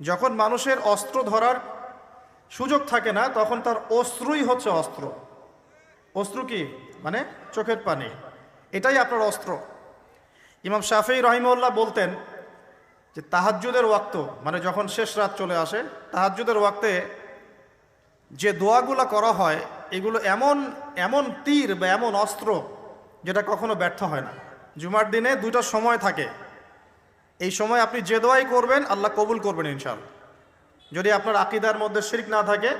যখন মানুষের অস্ত্র ধরার সুযোগ থাকে না তখন তার অস্ত্রই হচ্ছে অস্ত্র। অস্ত্র কি মানে চোখের পানি, এটাই আপনার অস্ত্র। ইমাম শাফিঈ রাহিমাহুল্লাহ বলতেন যে তাহাজ্জুদের ওয়াক্ত মানে যখন শেষ রাত চলে আসে, তাহাজ্জুদের ওয়াক্তে যে দোয়াগুলো করা হয় এগুলো এমন এমন তীর বা এমন অস্ত্র যেটা কখনো ব্যর্থ হয় না। জুমার দিনে দুটো সময় থাকে, এই সময় আপনি যে দোয়াই করবেন আল্লাহ কবুল করবেন ইনশাআল্লাহ, যদি আপনার আকীদার মধ্যে শিরক না থাকে,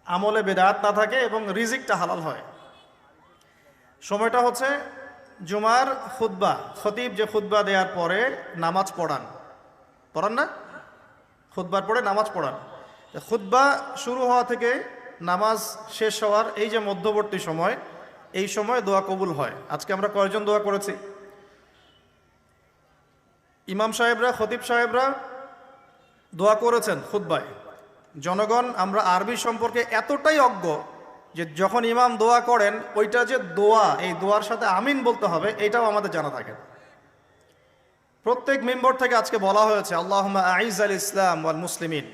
আমলে বেদাত না থাকে এবং রিজিকটা হালাল হয়। সময়টা হচ্ছে জুমার খুতবা, খতিব যে খুতবা দেওয়ার পরে নামাজ পড়ান না, খুতবার পরে নামাজ পড়ান। খুতবা শুরু হওয়া থেকে নামাজ শেষ হওয়ার এই যে মধ্যবর্তী সময়, এই সময় দোয়া কবুল হয়। আজকে আমরা কয়জন দোয়া করেছি? ইমাম সাহেবরা, খতিব সাহেবরা দোয়া করেছেন খুতবায়। জনগণ আমরা আরবি সম্পর্কে এতটাই অজ্ঞ যে যখন ইমাম দোয়া করেন ওইটা যে দোয়া, এই দোয়ার সাথে আমিন বলতে হবে এটাও আমাদের জানা থাকে। প্রত্যেক মেম্বর থেকে আজকে বলা হয়েছে আল্লাহুম্মা আইজ আল ইসলাম ওয়াল মুসলিমিন,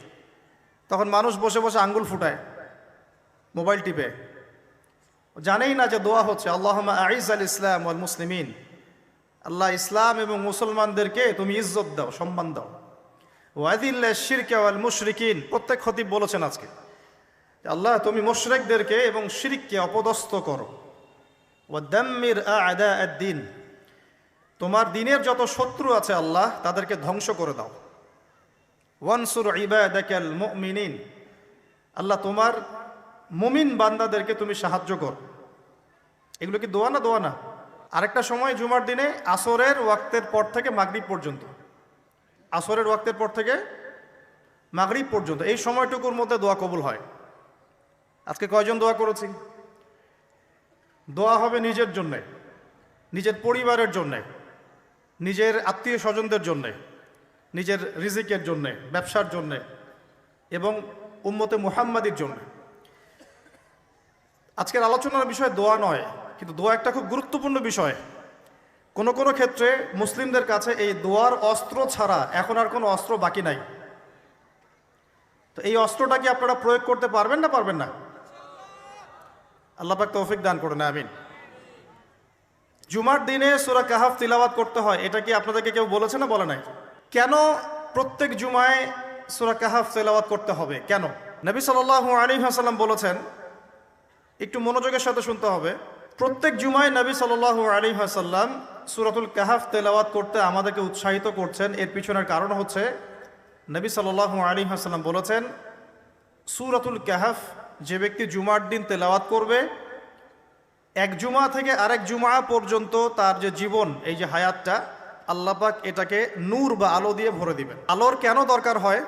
তখন মানুষ বসে বসে আঙ্গুল ফুটায়, মোবাইল টিপে, জানেই না যে দোয়া হচ্ছে আল্লাহুম্মা আইজ আল ইসলাম ওয়াল মুসলিমিন, আল্লাহ ইসলাম এবং মুসলমানদেরকে তুমি ইজ্জত দাও, সম্মান দাও। ওয়াদিল্লা শিরক ওয়াল মুশরিকিন, প্রত্যেক খতিব বলেছেন আজকে আল্লাহ তুমি মুশরিকদেরকে এবং শিরককে অপদস্থ করো। ওয়াদাম্মির আ'দা আদ-দ্বীন, তোমার দিনের যত শত্রু আছে আল্লাহ তাদেরকে ধ্বংস করে দাও। ওয়ানসুর ইবাদাকাল মুমিনিন, আল্লাহ তোমার মুমিন বান্দাদেরকে তুমি সাহায্য করো। এগুলো কি দোয়া না? দোয়া না। আরেকটা সময় জুমার দিনে আসরের ওয়াক্তের পর থেকে মাগরিব পর্যন্ত, আসরের ওয়াক্তের পর থেকে মাগরিব পর্যন্ত এই সময়টুকুর মধ্যে দোয়া কবুল হয়। আজকে কয়জন দোয়া করেছি? দোয়া হবে নিজের জন্যে, নিজের পরিবারের জন্যে, নিজের আত্মীয় স্বজনদের জন্যে, নিজের রিজিকের জন্যে, ব্যবসার জন্যে এবং উম্মতে মুহাম্মাদির জন্যে। আজকের আলোচনার বিষয় দোয়া নয়, কিন্তু দোয়া একটা খুব গুরুত্বপূর্ণ বিষয়। কোনো কোনো ক্ষেত্রে মুসলিমদের কাছে এই দোয়ার অস্ত্র ছাড়া এখন আর কোনো অস্ত্র বাকি নাই। তো এই অস্ত্রটা কি আপনারা প্রয়োগ করতে পারবেন না পারবেন না? আল্লাহ পাক তৌফিক দান করুন, আমিন। জুমার দিনে সূরা কাহাফ তিলাওয়াত করতে হয়, এটা কি আপনাদেরকে কেউ বলেছে না বলে নাই? কেন প্রত্যেক জুমায় সূরা কাহাফ তিলাওয়াত করতে হবে? কেন? নবী সাল্লাল্লাহু আলাইহি ওয়াসাল্লাম বলেছেন, একটু মনোযোগের সাথে শুনতে হবে। প্রত্যেক জুমায় নবী সাল্লাল্লাহু আলাইহি ওয়াসাল্লাম সূরাতুল কাহাফ তেলাওয়াত করতে আমাদেরকে উৎসাহিত করছেন। এর পিছনের কারণ হচ্ছে নবী সাল্লাল্লাহু আলাইহি ওয়াসাল্লাম বলেছেন, সূরাতুল কাহাফ যে ব্যক্তি জুমার দিন তেলাওয়াত করবে, এক জুমা থেকে আরেক জুমা পর্যন্ত তার যে জীবন, এই যে হায়াতটা, আল্লাহ পাক এটাকে নূর বা আলো দিয়ে ভরে দিবেন। আলোর কেন দরকার হয়?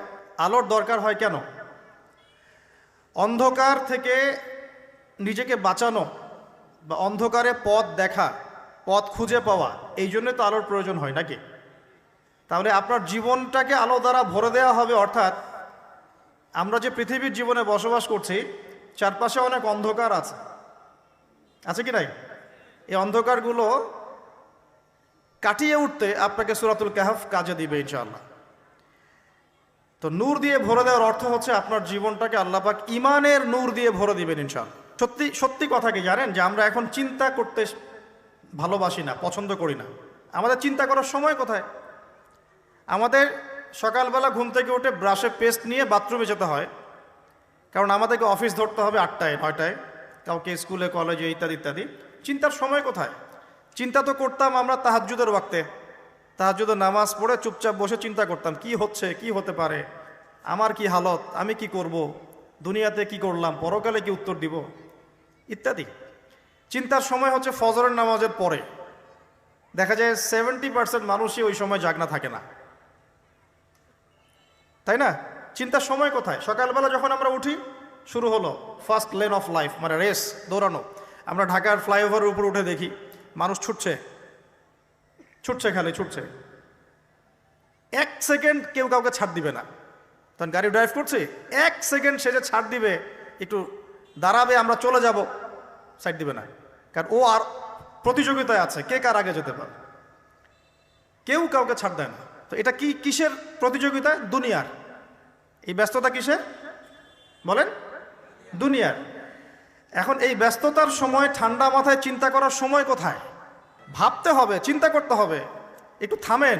আলোর দরকার হয় কেন? অন্ধকার থেকে নিজেকে বাঁচানো বা অন্ধকারে পথ দেখা, পথ খুঁজে পাওয়া, এই জন্য তো আলোর প্রয়োজন হয় নাকি? তাহলে আপনার জীবনটাকে আলো দ্বারা ভরে দেওয়া হবে। অর্থাৎ আমরা যে পৃথিবীর জীবনে বসবাস করছি, চারপাশে অনেক অন্ধকার আছে, আছে কি নাই? এই অন্ধকারগুলো কাটিয়ে উঠতে আপনাকে সূরাতুল কাহাফ কাজে দিবে ইনশাআল্লাহ। তো নূর দিয়ে ভরে দেওয়ার অর্থ হচ্ছে আপনার জীবনটাকে আল্লাহ পাক ঈমানের নূর দিয়ে ভরে দিবেন ইনশাআল্লাহ। সত্যি সত্যি কথা কি জানেন যে আমরা এখন চিন্তা করতে ভালোবাসি না, পছন্দ করি না। আমাদের চিন্তা করার সময় কোথায়? আমাদের সকালবেলা ঘুম থেকে উঠে ব্রাশে পেস্ট নিয়ে বাথরুমে যেতে হয়, কারণ আমাদেরকে অফিস ধরতে হবে 8টায় 9টায়, কাউকে স্কুলে কলেজে ইত্যাদি ইত্যাদি। চিন্তার সময় কোথায়? চিন্তা তো করতাম আমরা তাহাজ্জুদের ওয়াক্তে, তাহাজ্জুদের নামাজ পড়ে চুপচাপ বসে চিন্তা করতাম কি হচ্ছে, কি হতে পারে, আমার কি হালত, আমি কি করব, দুনিয়াতে কি করলাম, পরকালে কি উত্তর দিব ইত্যাদি। চিন্তার সময় হচ্ছে ফজরের নামাজের পরে। দেখা যায় 70% মানুষই ওই সময় জাগনা থাকে না, তাই না? চিন্তার সময় কোথায়? সকালবেলা যখন আমরা উঠি, শুরু হলো ফার্স্ট লেন অফ লাইফ, মানে রেস, দৌড়ানো। আমরা ঢাকার ফ্লাইওভারের উপর উঠে দেখি মানুষ ছুটছে, খালি ছুটছে। 1 সেকেন্ড কেউ কাউকে ছাড় দিবে না। তখন গাড়ি ড্রাইভ করছে, 1 সেকেন্ড সে যে ছাড় দিবে, একটু দাঁড়াবে, আমরা চলে যাব, সাইড দিবে না। কারণ ও আর প্রতিযোগিতায় আছে কে কার আগে যেতে পারে। কেউ কাউকে ছাড় দেয় না। তো এটা কি কিসের প্রতিযোগিতা? দুনিয়ার। এই ব্যস্ততা কিসের বলেন? দুনিয়ার। এখন এই ব্যস্ততার সময় ঠান্ডা মাথায় চিন্তা করার সময় কোথায়? ভাবতে হবে, চিন্তা করতে হবে। একটু থামেন।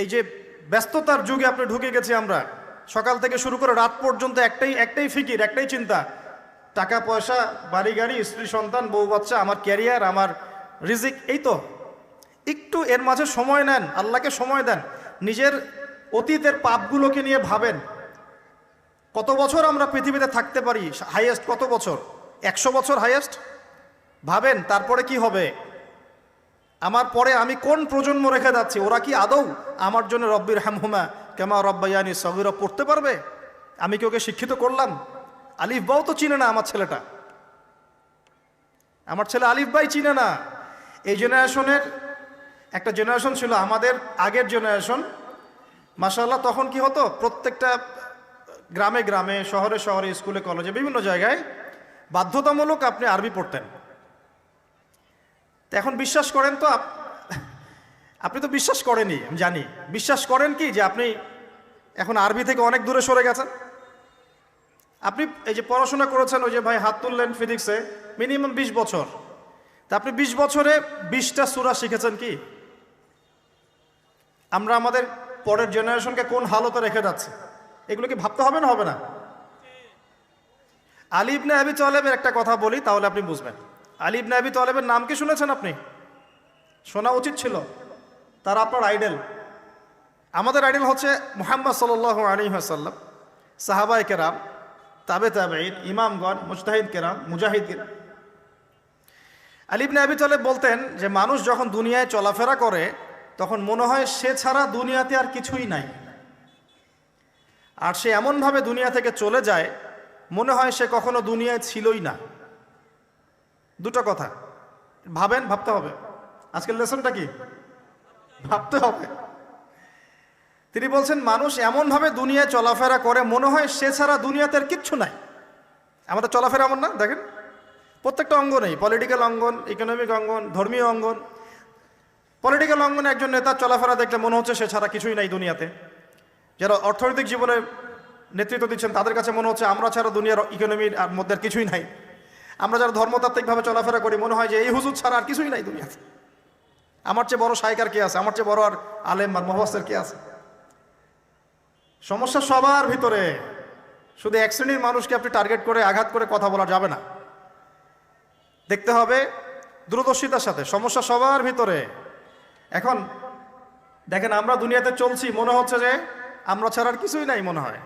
এই যে ব্যস্ততার যুগে আপনি ঢুকে গেছি আমরা, সকাল থেকে শুরু করে রাত পর্যন্ত একটাই ফিকির, একটাই চিন্তা, টাকা পয়সা, বাড়ি গাড়ি, স্ত্রী সন্তান, বউ বাচ্চা, আমার ক্যারিয়ার, আমার রিজিক, এই তো। একটু এর মাঝে সময় নেন, আল্লাহকে সময় দেন, নিজের অতীতের পাপগুলোকে নিয়ে ভাবেন। কত বছর আমরা পৃথিবীতে থাকতে পারি? হাইয়েস্ট কত বছর? 100 বছর হাইয়েস্ট। ভাবেন তারপরে কি হবে? আমার পরে আমি কোন প্রজন্ম রেখে যাচ্ছি? ওরা কি আদৌ আমার জন্য রব্বির হামহুমা কেমা রব্বায়ানি সগীরা পড়তে পারবে? আমি কি ওকে শিক্ষিত করলাম? আলিফ বাও তো চিনে না আমার ছেলেটা, আমার ছেলে আলিফ বাই চিনে না। এই জেনারেশনের একটা জেনারেশন ছিল, আমাদের আগের জেনারেশন, মাশাআল্লাহ। তখন কি হতো? প্রত্যেকটা গ্রামে গ্রামে, শহরে শহরে, স্কুলে কলেজে, বিভিন্ন জায়গায় বাধ্যতামূলক আপনি আরবি পড়তেন। তো এখন বিশ্বাস করেন তো? আপনি তো বিশ্বাস করেনই, আমি জানি। বিশ্বাস করেন কি যে আপনি এখন আরবি থেকে অনেক দূরে সরে গেছেন? আপনি এই যে পড়াশোনা করেছেন, ওই যে ভাই হাত তুললেন ফিজিক্সে, মিনিমাম 20 বছর। তা আপনি 20 বছরে 20টা সূরা শিখেছেন কি? আমরা আমাদের পরের জেনারেশনকে কোন হালতে রেখে যাচ্ছে, এগুলো কি ভাবতে হবে না? হবে না? আলী ইবনে আবি তালেবের একটা কথা বলি, তাহলে আপনি বুঝবেন। আলী ইবনে আবি তালেবের নাম কি শুনেছেন আপনি? শোনা উচিত ছিল। তার আপনার আইডেল। আমাদের আইডেল হচ্ছে মুহাম্মদ সাল্লাল্লাহু আলাইহি ওয়াসাল্লাম, সাহাবায়ে কেরাম, তাবে তাবেঈন, ইমামগণ, মুজতাহিদ কেরাম, মুজাহিদ কেরাম। আলী ইবনে আবি তালেব বলতেন যে মানুষ যখন দুনিয়ায় চলাফেরা করে তখন মনে হয় সে ছাড়া দুনিয়াতে আর কিছুই নাই, আর সে এমনভাবে দুনিয়া থেকে চলে যায় মনে হয় সে কখনো দুনিয়ায় ছিলই না। দুটো কথা ভাবেন, ভাবতে হবে। আজকের লেসনটা কি? ভাবতে হবে। তিনি বলছেন মানুষ এমনভাবে দুনিয়ায় চলাফেরা করে মনে হয় সে ছাড়া দুনিয়াতে আর কিচ্ছু নাই। আমাদের চলাফেরা এমন না? দেখেন প্রত্যেকটা অঙ্গনেই, পলিটিক্যাল অঙ্গন, ইকোনমিক অঙ্গন, ধর্মীয় অঙ্গন। পলিটিক্যাল অঙ্গনে একজন নেতার চলাফেরা দেখলে মনে হচ্ছে সে ছাড়া কিছুই নাই দুনিয়াতে। যারা অর্থনৈতিক জীবনে নেতৃত্ব দিচ্ছেন তাদের কাছে মনে হচ্ছে আমরা ছাড়া দুনিয়ার ইকোনমির আর মধ্যে আর কিছুই নাই। আমরা যারা ধর্মতাত্ত্বিকভাবে চলাফেরা করি মনে হয় যে এই হুজুর ছাড়া আর কিছুই নাই দুনিয়াতে। আমার চেয়ে বড় শায়কার কে আছে? আমার চেয়ে বড় আর আলেম আর মুফাসসির কে আছে? সমস্যা সবার ভিতরে। শুধু এক শ্রেণীর মানুষকে আপনি টার্গেট করে আঘাত করে কথা বলা যাবে না। দেখতে হবে দূরদর্শিতার সাথে, সমস্যা সবার ভিতরে। এখন দেখেন আমরা দুনিয়াতে চলছি, মনে হচ্ছে যে আমরা ছাড়া আর কিছুই নাই মনে হয়,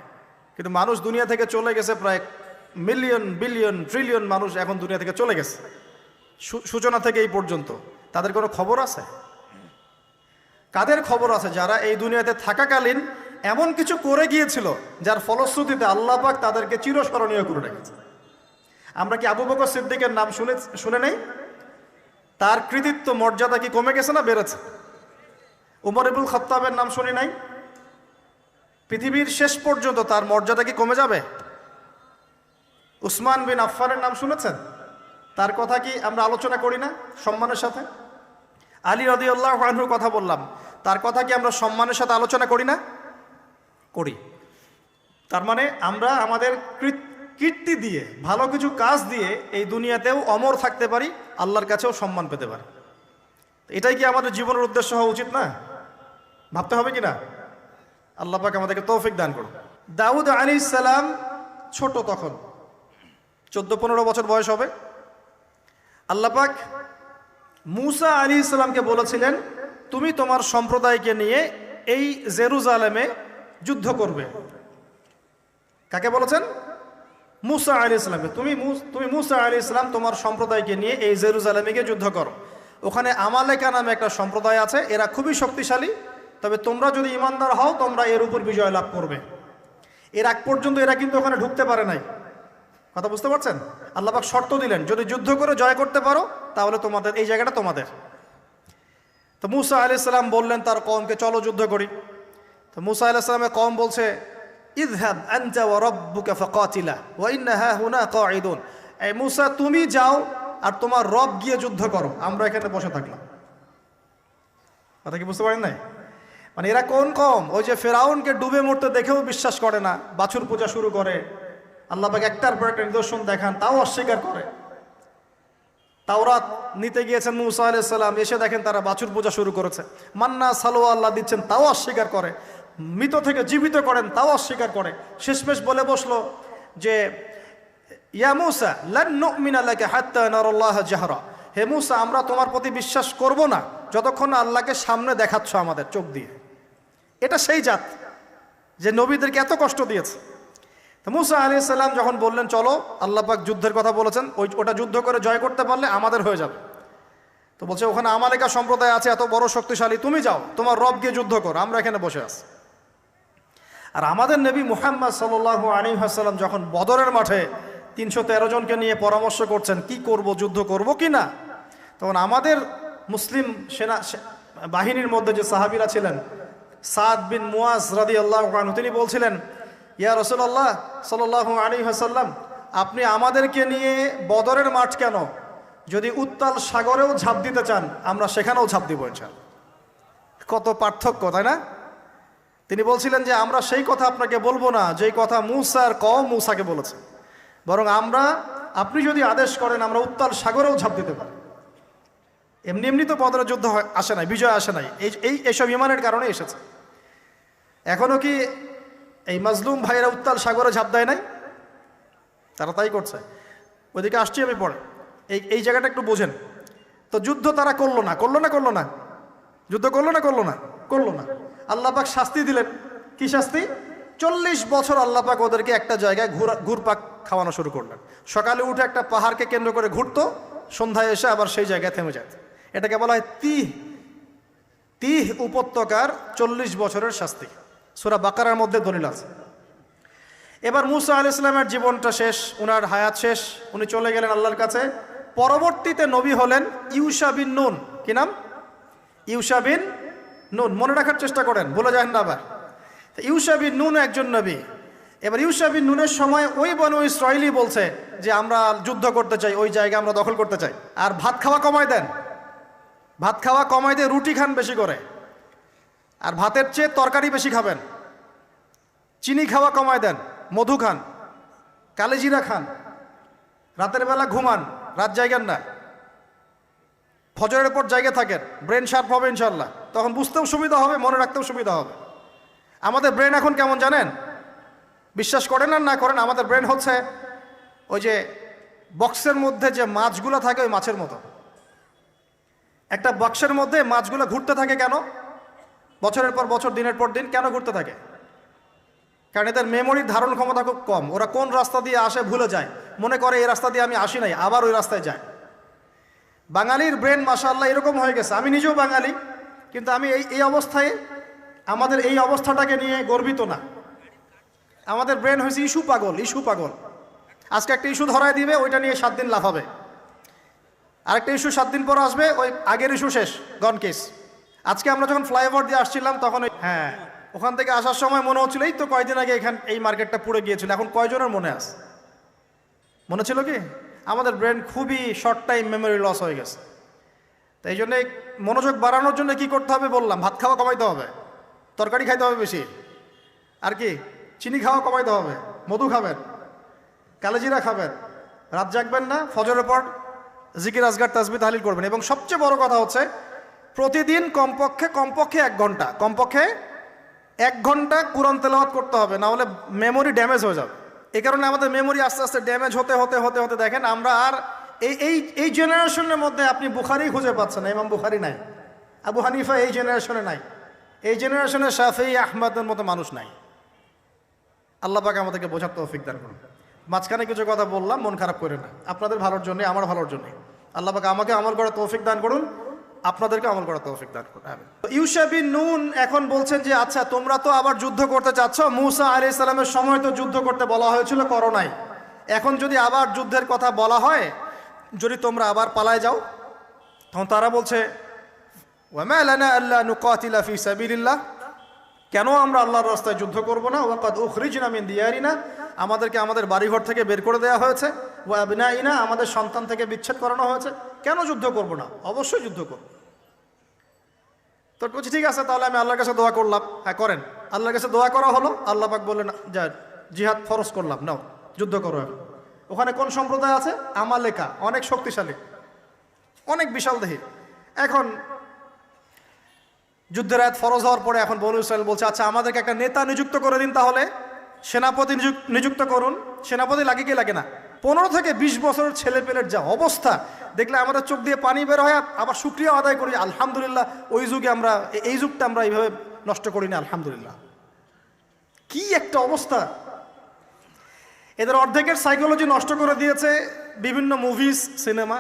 কিন্তু মানুষ দুনিয়া থেকে চলে গেছে। প্রায় মিলিয়ন, বিলিয়ন, ট্রিলিয়ন মানুষ এখন দুনিয়া থেকে চলে গেছে সূচনা থেকে এই পর্যন্ত। তাদের কোনো খবর আছে? কাদের খবর আছে? যারা এই দুনিয়াতে থাকাকালীন এমন কিছু করে গিয়েছিল যার ফলশ্রুতিতে আল্লাহ পাক তাদেরকে চিরস্মরণীয় করে রেখেছে। আমরা কি আবু বকর সিদ্দিকের নাম শুনে নেই? তার কৃতিত্ব, মর্যাদা কি কমে গেছে না বেড়েছে? উমর ইবনুল খাত্তাবের নাম শুনি নাই? পৃথিবীর শেষ পর্যন্ত তার মর্যাদা কি কমে যাবে? উসমান বিন আফফানের নাম শুনেছেন? তার কথা কি আমরা আলোচনা করি না সম্মানের সাথে? আলী রাদিয়াল্লাহু আনহুর কথা বললাম, তার কথা কি আমরা সম্মানের সাথে আলোচনা করি না? করি। তার মানে আমরা আমাদের কীর্তি দিয়ে, ভালো কিছু কাজ দিয়ে এই দুনিয়াতেও অমর থাকতে পারি, আল্লাহর কাছেও সম্মান পেতে পারি। এটাই কি আমাদের জীবনের উদ্দেশ্য হওয়া উচিত না? ভাবতে হবে কি না? আল্লাহ পাক আমাদেরকে তৌফিক দান করুন। দাউদ আলাইহিস সালাম ছোট, তখন 14-15 বছর বয়স হবে। আল্লাহ পাক মূসা আলাইহিস সালামকে বলেছিলেন তুমি তোমার সম্প্রদায়কে নিয়ে এই জেরুজালেমে যুদ্ধ করবে। কাকে বলেছেন? মূসা আলাইহিস সালামকে। তুমি মূসা আলাইহিস সালাম তোমার সম্প্রদায়কে নিয়ে এই জেরুজালেমে গিয়ে যুদ্ধ করো। ওখানে আমালেকা নামে একটা সম্প্রদায় আছে, এরা খুবই শক্তিশালী, তবে তোমরা যদি ইমানদার হও তোমরা এর উপর বিজয় লাভ করবে। এর আগ পর্যন্ত এরা কিন্তু ওখানে ঢুকতে পারে নাই। কথা বুঝতে পারছেন? আল্লাহ পাক শর্ত দিলেন যদি যুদ্ধ করে জয় করতে পারো তাহলে তোমাদের এই জায়গাটা তোমাদের। তো মূসা আলাইহিস সালাম বললেন তার কওমকে চলো যুদ্ধ করি। তো মূসা আলাইহিস সালামের কওম বলছে ইযহাব আনতা ওয়া রাব্বুকা ফাকাতিলা ওয়া ইন্না হাহুনা কাঈদুন। এই মূসা তুমি যাও আর তোমার রব গিয়ে যুদ্ধ করো, আমরা এখানে বসে থাকলাম। কথা কি বুঝতে পারেন নাই? মানে এরা কোন কম? ওই যে ফেরাউনকে ডুবে মরতে দেখেও বিশ্বাস করে না, বাছুর পূজা শুরু করে। আল্লাহ পাক একটার পর একটা নিদর্শন দেখান, তাও অস্বীকার করে। তাওরাত নিতে গিয়েছেন মুসা আলাইহিস সালাম, এসে দেখেন তারা বাছুর পূজা শুরু করেছে। মান্না সালোয়া আল্লাহ দিচ্ছেন, তাও অস্বীকার করে। মৃত থেকে জীবিত করেন, তাও অস্বীকার করে। শেষমেশ বলে বসলো যে ইয়া মুসা লান নুমিনা লাকা হাত্তা নারাল্লাহ জাহরা, হে মুসা আমরা তোমার প্রতি বিশ্বাস করব না যতক্ষণ না আল্লাহকে সামনে দেখাচ্ছ আমাদের চোখ দিয়ে। এটা সেই জাত যে নবীদেরকে এত কষ্ট দিয়েছে। তো মুসা আলাইহিস সালাম যখন বললেন চলো, আল্লাহ পাক যুদ্ধের কথা বলেছেন, ওটা যুদ্ধ করে জয় করতে পারলে আমাদের হয়ে যাবে। তো বলছে ওখানে আমালেকা সম্প্রদায় আছে এত বড় শক্তিশালী, তুমি যাও, তোমার রব গিয়ে যুদ্ধ করো, আমরা এখানে বসে আছি। আর আমাদের নবী মুহাম্মদ সাল্লাল্লাহু আলাইহি ওয়াসাল্লাম যখন বদরের মাঠে 313 জনকে নিয়ে পরামর্শ করছেন কি করব, যুদ্ধ করব কি না, তখন আমাদের মুসলিম সেনা বাহিনীর মধ্যে যে সাহাবীরা ছিলেন, সাদ বিন মুয়াজ রাদিয়াল্লাহু আনহু, তিনি বলছিলেন ইয়া রাসূলুল্লাহ সাল্লাল্লাহু আলাইহি ওয়াসাল্লাম, আপনি আমাদেরকে নিয়ে বদরের মাঠ কেন, যদি উত্তাল সাগরেও ঝাঁপ দিতে চান আমরা সেখানেও ঝাঁপ দিব ইনশাআল্লাহ। কত পার্থক্য, তাই না? তিনি বলছিলেন যে আমরা সেই কথা আপনাকে বলবো না যেই কথা মুসার কওম মুসাকে বলেছে, বরং আপনি যদি আদেশ করেন আমরা উত্তাল সাগরেও ঝাঁপ দিতে পারি। এমনি এমনি তো বদরের যুদ্ধ আসে নাই, বিজয় আসে নাই, এইসব ইমানের কারণে এসেছে। এখনো কি এই মাজলুম ভাইয়েরা উত্তাল সাগরে ঝাঁপ দেয় নাই? তারা তাই করছে। ওইদিকে আসছি আমি পরে, এই জায়গাটা একটু বোঝেন। তো যুদ্ধ তারা করলো না, যুদ্ধ করলো না। আল্লাহ পাক শাস্তি দিলেন। কি শাস্তি? 40 বছর আল্লাহ পাক ওদেরকে একটা জায়গায় ঘুরপাক খাওয়ানো শুরু করলেন। সকালে উঠে একটা পাহাড়কে কেন্দ্র করে ঘুরতো, সন্ধ্যায় এসে আবার সেই জায়গায় থেমে যেত। এটাকে বলা হয় তিহ উপত্যকার 40 বছরের শাস্তি। সূরা বাকারার মধ্যে দলিল আছে। এবার মুসা আলাইহিস সালামের জীবনটা শেষ, উনার হায়াত শেষ, উনি চলে গেলেন আল্লাহর কাছে। পরবর্তীতে নবী হলেন ইউশা বিন নুন। কি নাম? ইউশা বিন নুন। মনে রাখার চেষ্টা করেন, ভুলে যান না আবার। ইউশা বিন নুন একজন নবী। এবার ইউশা বিন নুনের সময় ওই বনু ইসরাইলি বলছে যে আমরা যুদ্ধ করতে চাই, ওই জায়গা আমরা দখল করতে চাই। আর ভাত খাওয়া কমায় দিয়ে রুটি খান বেশি করে, আর ভাতের চেয়ে তরকারি বেশি খাবেন। চিনি খাওয়া কমায় দেন, মধু খান, কালেজিরা খান, রাতের বেলা ঘুমান, রাত জায়গার না, ফজরের পর জায়গা থাকেন, ব্রেন শার্প হবে ইনশাল্লাহ, তখন বুঝতেও সুবিধা হবে, মনে রাখতেও সুবিধা হবে। আমাদের ব্রেন এখন কেমন জানেন? বিশ্বাস করেন আর না করেন, আমাদের ব্রেন হচ্ছে ওই যে বক্সের মধ্যে যে মাছগুলো থাকে ওই মাছের মতো। একটা বক্সের মধ্যে মাছগুলো ঘুরতে থাকে কেন? বছরের পর বছর, দিনের পর দিন কেন ঘুরতে থাকে? কারণ এদের মেমোরির ধারণ ক্ষমতা খুব কম। ওরা কোন রাস্তা দিয়ে আসে ভুলে যায়, মনে করে এই রাস্তা দিয়ে আমি আসি নাই, আবার ওই রাস্তায় যায়। বাঙালির ব্রেন মাশাআল্লাহ এরকম হয়ে গেছে। আমি নিজেও বাঙালি, কিন্তু আমি এই অবস্থায়, আমাদের এই অবস্থাটাকে নিয়ে গর্বিত না। আমাদের ব্রেন হয়েছে ইস্যু পাগল। আজকে একটা ইস্যু ধরায় দিবে, ওইটা নিয়ে 7 দিন লাফাবে। আরেকটা ইস্যু 7 দিন পর আসবে, ওই আগের ইস্যু শেষ, গন কেস। আজকে আমরা যখন ফ্লাইওভার দিয়ে আসছিলাম তখন ওখান থেকে আসার সময় মনে হচ্ছিল এই তো কয়দিন আগে এই মার্কেটটা পুড়ে গিয়েছিল। এখন কয়জনের মনে ছিল কি? আমাদের ব্রেন খুবই শর্ট টাইম মেমোরি লস হয়ে গেছে। তো এই জন্যে মনোযোগ বাড়ানোর জন্য কি করতে হবে বললাম, ভাত খাওয়া কমাইতে হবে, তরকারি খাইতে হবে বেশি, আর কি চিনি খাওয়া কমাইতে হবে, মধু খাবেন, কালেজিরা খাবেন, রাত জাগবেন না, ফজরের পর জিকির আজগার তাসবিহ তাহলিল করবেন। এবং সবচেয়ে বড় কথা হচ্ছে প্রতিদিন কমপক্ষে 1 ঘন্টা কোরআন তেলাওয়াত করতে হবে, না হলে মেমোরি ড্যামেজ হয়ে যাবে। এই কারণে আমাদের মেমোরি আস্তে আস্তে ড্যামেজ হতে দেখেন আমরা আর এই জেনারেশনের মধ্যে আপনি বুখারি খুঁজে পাচ্ছেন না, ইমাম বুখারি নাই, আবু হানিফা এই জেনারেশনে নাই, এই জেনারেশনে শাফিঈ আহমদের মতো মানুষ নাই। আল্লাহ পাক আমাদেরকে বোঝার তৌফিক দান করুন। মাঝখানে কিছু কথা বললাম, মন খারাপ করে না, আপনাদের ভালোর জন্য, আমার ভালোর জন্য। আল্লাহ পাক আমাকে আমল করার তৌফিক দান করুন, আপনাদেরকে আমল করার তৌফিক দান করুন। ইউশা বিন নুন এখন বলছেন যে আচ্ছা তোমরা তো আবার যুদ্ধ করতে চাচ্ছ, মুসা আলাইহিস সালামের সময় তো যুদ্ধ করতে বলা হয়েছিল, করো নাই। এখন যদি আবার যুদ্ধের কথা বলা হয়, যদি তোমরা আবার পালায় যাও, তখন তারা বলছে ওয়ামা লানা আল্লা নুকাতিলা ফি সাবিলিল্লাহ, কেন আমরা আল্লাহর রাস্তায় যুদ্ধ করব না? ওয়াকাদ উখরিজনা মিন দিয়ারিনা, আমাদেরকে আমাদের বাড়িঘর থেকে বের করে দেওয়া হয়েছে, ওয়া আবনাইনা, আমাদের সন্তান থেকে বিচ্ছেদ করানো হয়েছে, কেন যুদ্ধ করব না? অবশ্যই যুদ্ধ করব। তো বলছি ঠিক আছে, তাহলে আমি আল্লাহর কাছে দোয়া করলাম। হ্যাঁ করেন। আল্লাহর কাছে দোয়া করা হলো, আল্লাহ পাক বললেন যা জিহাদ ফরজ করলাম, নাও যুদ্ধ করো। ওখানে কোন সম্প্রদায় আছে? আমালেকা, অনেক শক্তিশালী, অনেক বিশাল দেহী। এখন যুদ্ধের আয়াত ফরজ হওয়ার পরে এখন বনু ইসরাইল বলছে আচ্ছা আমাদেরকে একটা নেতা নিযুক্ত করে দিন, তাহলে সেনাপতি নিযুক্ত করুন। সেনাপতি লাগে কি লাগে না? 15 থেকে 20 বছরের ছেলে পেলের যা অবস্থা দেখলে আমাদের চোখ দিয়ে পানি বের হয়। আবার শুকরিয়া আদায় করি আলহামদুলিল্লাহ, ওই যুগে আমরা, এই যুগটা আমরা এইভাবে নষ্ট করি না, আলহামদুলিল্লাহ। কি একটা অবস্থা! এদের অর্ধেকের সাইকোলজি নষ্ট করে দিয়েছে বিভিন্ন মুভিজ, সিনেমা।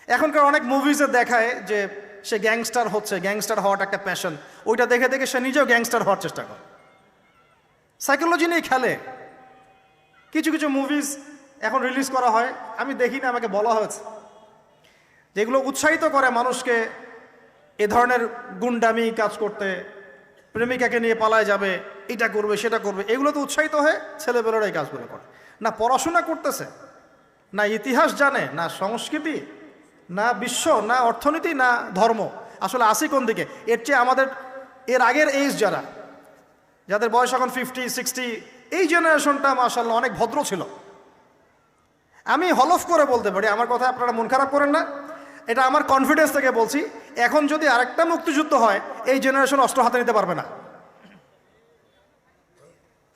এখনকার অনেক মুভিজে দেখায় যে সে গ্যাংস্টার হচ্ছে, গ্যাংস্টার হওয়াটা একটা প্যাশন। ওইটা দেখে দেখে সে নিজেও গ্যাংস্টার হওয়ার চেষ্টা করে, সাইকোলজি নিয়ে খেলে। কিছু কিছু মুভিজ এখন রিলিজ করা হয়, আমি দেখি না, আমাকে বলা হয়েছে, যেগুলো উৎসাহিত করে মানুষকে এ ধরনের গুন্ডামি কাজ করতে, প্রেমিকাকে নিয়ে পালায় যাবে, এটা করবে সেটা করবে, এগুলো তো উৎসাহিত হয়ে ছেলেবেলারা এই কাজগুলো করে। না পড়াশোনা করতেছে, না ইতিহাস জানে, না সংস্কৃতি, না বিশ্ব, না অর্থনীতি, না ধর্ম। আসলে আসি কোন দিকে? এর চেয়ে আমাদের এর আগের এইজ যাদের বয়স এখন 50, 60, এই জেনারেশনটা মাশাআল্লাহ অনেক ভদ্র ছিল। আমি হলফ করে বলতে পারি, আমার কথা আপনারা মন খারাপ করেন না, এটা আমার কনফিডেন্স থেকে বলছি, এখন যদি আরেকটা মুক্তিযুদ্ধ হয় এই জেনারেশন অস্ত্র হাতে নিতে পারবে না।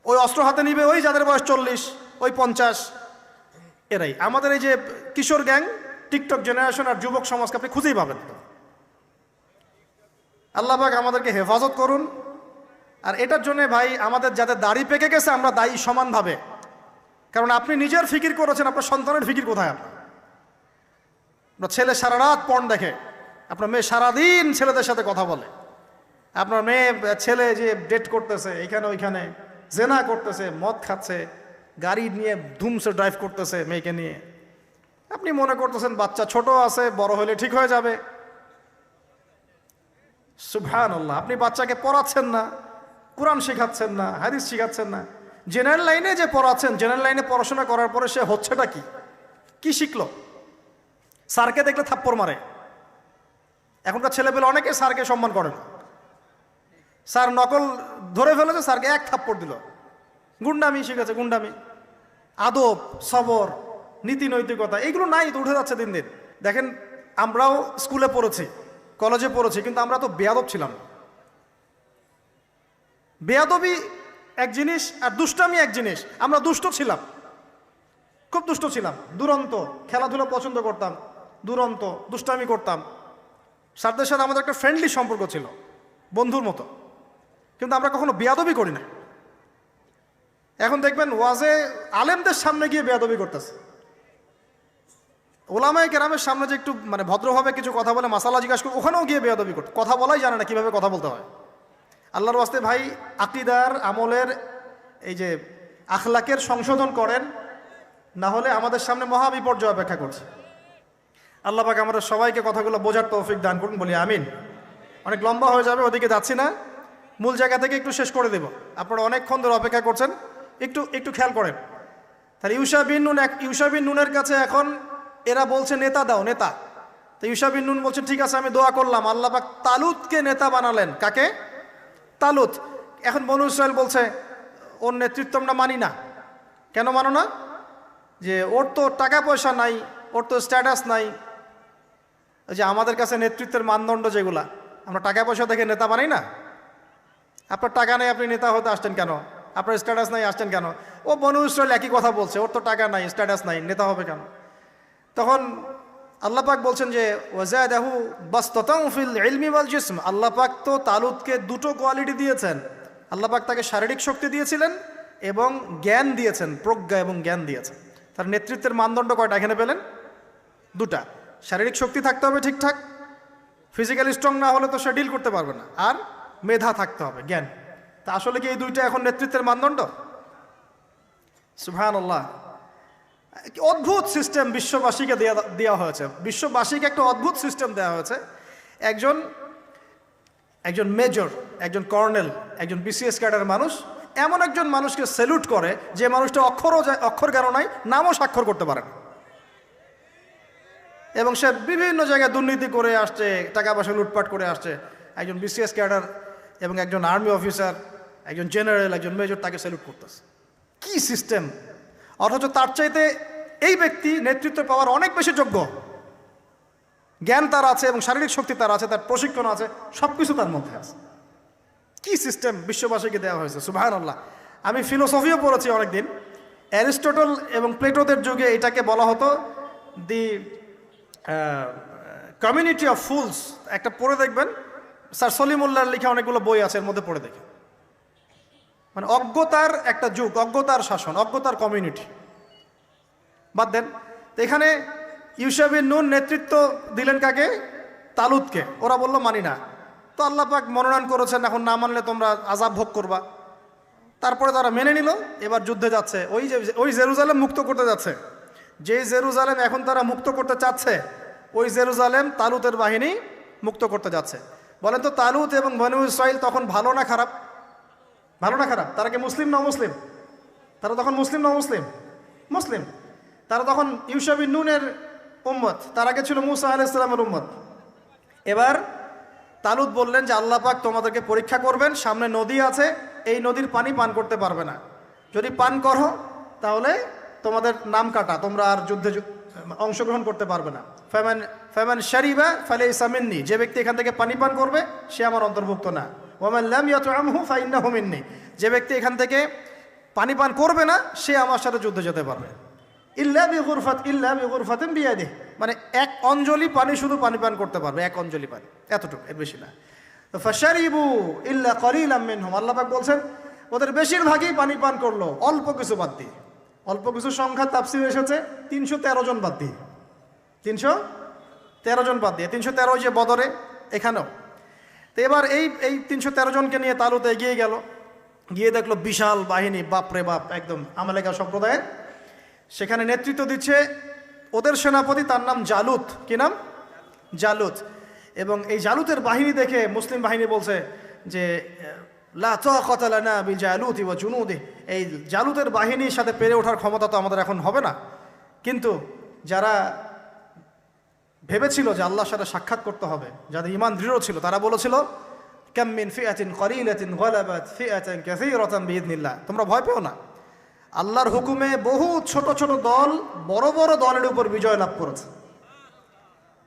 ওই অস্ত্র হাতে নিবে ওই যাদের বয়স 40, ওই 50, এরাই। আমাদের এই যে কিশোর গ্যাং, টিকটক জেনারেশন আর যুবক সমাজকে আপনি খুঁজেই পাবেন। আল্লাহ পাক আমাদেরকে হেফাজত করুন। আর এটার জন্য ভাই আমাদের যাদের দাড়ি পেকে গেছে আমরা দায়ী সমানভাবে। কারণ আপনি নিজের ফিকির করেছেন, আপনার সন্তানের ফিকির কোথায়? আপনার ছেলে সারা রাত পর্ন দেখে, আপনার মেয়ে সারাদিন ছেলেদের সাথে কথা বলে, আপনার ছেলে যে ডেট করতেছে এইখানে ওইখানে, জেনা করতেছে, মদ খাচ্ছে, গাড়ি নিয়ে ধুমসে ড্রাইভ করতেছে মেয়েকে নিয়ে। আপনি মনে করতেছেন বাচ্চা ছোট আছে, বড় হলে ঠিক হয়ে যাবে। সুবহানাল্লাহ, আপনি বাচ্চাকে পড়াচ্ছেন না, কোরআন শেখাচ্ছেন না, হাদিস শেখাচ্ছেন না। জেনারেল লাইনে যে পড়াচ্ছেন, জেনারেল লাইনে পড়াশোনা করার পরে সে হচ্ছেটা কি? কি শিখলো? স্যারকে দেখলে থাপ্পড় মারে। এখনকার ছেলেপেলে অনেকে স্যারকে সম্মান করে না। স্যার নকল ধরে ফেলেছে, স্যারকে এক থাপ্পড় দিল। গুন্ডামি শিখেছে, গুন্ডামি। আদব, সবর, নীতি নৈতিকতা এগুলো নাই, তো উঠে যাচ্ছে দিন দিন। দেখেন আমরাও স্কুলে পড়েছি, কলেজে পড়েছি, কিন্তু আমরা তো বেয়াদব ছিলাম। বেয়াদবি এক জিনিস আর দুষ্টামি এক জিনিস। আমরা দুষ্ট ছিলাম, খুব দুষ্ট ছিলাম, দুরন্ত। খেলাধুলা পছন্দ করতাম, দুরন্ত, দুষ্টামি করতাম। স্যারদের সাথে আমাদের একটা ফ্রেন্ডলি সম্পর্ক ছিল, বন্ধুর মতো। কিন্তু আমরা কখনো বেয়াদবি করি না। এখন দেখবেন ওয়াজে আলেমদের সামনে গিয়ে বেয়াদবি করতেছে। ওলামায়ে কেরামের সামনে যে একটু মানে ভদ্রভাবে কিছু কথা বলে মাসালা জিজ্ঞাসা করে, ওখানেও গিয়ে বেয়াদবি করতে, কথা বলাই জানে না কিভাবে কথা বলতে হয়। আল্লাহর ওয়াস্তে ভাই আকীদার আমলের এই যে আখলাকের সংশোধন করেন, না হলে আমাদের সামনে মহা বিপর্যয় অপেক্ষা করছে। আল্লাহ পাক আমাদের সবাইকে কথাগুলো বোঝার তৌফিক দান করুন, বলি আমিন। অনেক লম্বা হয়ে যাবে, ওদিকে যাচ্ছি না, মূল জায়গা থেকে একটু শেষ করে দেব। আপনারা অনেকক্ষণ ধরে অপেক্ষা করছেন, একটু খেয়াল করেন। তাহলে ইউশা বিন নুনের কাছে এখন এরা বলছে নেতা দাও, নেতা। তো ইউশা বিন নুন বলছে ঠিক আছে আমি দোয়া করলাম। আল্লাহ পাক তালুতকে নেতা বানালেন। কাকে? তালুত। এখন বনু ইসরাইল বলছে ওর নেতৃত্ব আমরা মানি না। কেন মানো না? যে ওর তো টাকা পয়সা নাই, ওর তো স্ট্যাটাস নাই। যে আমাদের কাছে নেতৃত্বের মানদণ্ড যেগুলা, আমরা টাকা পয়সা দেখে নেতা বানাই না। আপনার টাকা নেই, আপনি নেতা হতে আসছেন কেন? আপনার স্ট্যাটাস নাই, আসছেন কেন? ও বনু ইসরাইল একই কথা বলছে, ওর তো টাকা নাই, স্ট্যাটাস নাই, নেতা হবে কেন? তখন আল্লাহ পাক বলছেন যে ওয়াজাদাহু বাসতাতান ফিল ইলমি ওয়াল জিসম। আল্লাহ পাক তো তালুতকে দুটো কোয়ালিটি দিয়েছেন। আল্লাহ পাক তাকে শারীরিক শক্তি দিয়েছিলেন এবং জ্ঞান দিয়েছেন, প্রজ্ঞা এবং জ্ঞান দিয়েছেন। তার নেতৃত্বের মানদণ্ড কয়টা এখানে পেলেন? দুটা। শারীরিক শক্তি থাকতে হবে ঠিকঠাক, ফিজিক্যালি স্ট্রং না হলে তো সে ডিল করতে পারবে না, আর মেধা থাকতে হবে, জ্ঞান। তা আসলে কি এই দুইটা এখন নেতৃত্বের মানদণ্ড? সুবহানাল্লাহ। অদ্ভুত সিস্টেম বিশ্ববাসীকে দেওয়া হয়েছে। বিশ্ববাসীকে একটা অদ্ভুত সিস্টেম দেওয়া হয়েছে। একজন মেজর, একজন কর্নেল, একজন বিসিএস ক্যাডার মানুষ এমন একজন মানুষকে স্যালুট করে যে মানুষটা অক্ষর জ্ঞান নাই, নামও স্বাক্ষর করতে পারে না, এবং সে বিভিন্ন জায়গায় দুর্নীতি করে আসছে, টাকা পয়সা লুটপাট করে আসছে। একজন বিসিএস ক্যাডার এবং একজন আর্মি অফিসার, একজন জেনারেল, একজন মেজর তাকে স্যালুট করতেছে। কি সিস্টেম! অথচ তার চাইতে এই ব্যক্তি নেতৃত্ব পাওয়ার অনেক বেশি যোগ্য। জ্ঞান তার আছে এবং শারীরিক শক্তি তার আছে, তার প্রশিক্ষণ আছে, সব কিছু তার মধ্যে আছে। কি সিস্টেম বিশ্ববাসীকে দেওয়া হয়েছে! সুবহানাল্লাহ। আমি ফিলোসফিও পড়েছি অনেকদিন। অ্যারিস্টটল এবং প্লেটোদের যুগে এটাকে বলা হতো দি কমিউনিটি অফ ফুলস। একটা পড়ে দেখবেন, স্যার সলিমুল্লাহর লেখা অনেকগুলো বই আছে, এর মধ্যে পড়ে দেখেন। মানে অজ্ঞতার একটা যুগ, অজ্ঞতার শাসন, অজ্ঞতার কমিউনিটি। বাদ দেন। তো এখানে ইউশা বিন নুন নেতৃত্ব দিলেন কাকে? তালুতকে। ওরা বলল মানি না। তো আল্লাহ পাক মনোনয়ন করেছেন, এখন না মানলে তোমরা আযাব ভোগ করবা। তারপরে তারা মেনে নিল, এবার যুদ্ধে যাচ্ছে। ওই জেরুজালেম মুক্ত করতে যাচ্ছে। যেই জেরুজালেম এখন তারা মুক্ত করতে চাচ্ছে, ওই জেরুজালেম তালুতের বাহিনী মুক্ত করতে যাচ্ছে। বলেন তো, তালুত এবং বনু ইসরাইল তখন ভালো না খারাপ? ভালো না খারাপ? তারা কি মুসলিম না মুসলিম? তারা তখন মুসলিম না মুসলিম? মুসলিম। তারা তখন ইউশা বিন নুনের উম্মত, তার আগে ছিল মূসা আলাইহিস সালামের উম্মত। এবার তালুত বললেন যে আল্লাহ পাক তোমাদেরকে পরীক্ষা করবেন, সামনে নদী আছে, এই নদীর পানি পান করতে পারবে না। যদি পান করো তাহলে তোমাদের নাম কাটা, তোমরা আর যুদ্ধে অংশগ্রহণ করতে পারবে না। ফামান শারিবা ফালাইসা মিন্নি, যে ব্যক্তি এখান থেকে পানি পান করবে সে আমার অন্তর্ভুক্ত না। ওয়ামান লাম ইয়াতআমহু ফাইন্নাহু মিন্নি, যে ব্যক্তি এখান থেকে পানি পান করবে না সে আমার সাথে যুদ্ধে যেতে পারবে। ইল্লা বিগুরফাতিন বিয়াদিহি, মানে এক অঞ্জলি পানি শুধু পানি পান করতে পারবে, এক অঞ্জলি পানি, এতটুকু, এর বেশি না। তো ফাশারিবু ইল্লা কলিলাম মিনহুম, আল্লাহ পাক বলছেন ওদের বেশিরভাগই পানি পান করলো, অল্প কিছু বাদ দিয়ে। অল্প কিছু সংখ্যা তাফসীরে এসেছে 313 জন বাদ দিয়ে। 313 জন বাদ দিয়ে, 313 যে বদরে, এখানেও। তো এবার এই 313 জনকে নিয়ে তালুত এগিয়ে গেল, গিয়ে দেখলো বিশাল বাহিনী, বাপরে বাপ, একদম আমালেকা সম্প্রদায়ের। সেখানে নেতৃত্ব দিচ্ছে ওদের সেনাপতি, তার নাম জালুত। কি নাম? জালুত। এবং এই জালুতের বাহিনী দেখে মুসলিম বাহিনী বলছে যে লা তাকাতা লানা বিজালুতি ওয়া জুনুদি, এই জালুতের বাহিনীর সাথে পেরে ওঠার ক্ষমতা তো আমাদের এখন হবে না। কিন্তু যারা ভেবেছিল যে আল্লাহর সাথে সাক্ষাৎ করতে হবে, যাদের ঈমান দৃঢ় ছিল, তারা বলেছিল কাম মিন ফিআতিন কলিলাতিন গালাবাত ফিআতান কাসীরাতান বিইذনিল্লাহ, তোমরা ভয় পেও না, আল্লাহর হুকুমে বহু ছোট ছোট দল বড় বড় দলের উপর বিজয় লাভ করেছে।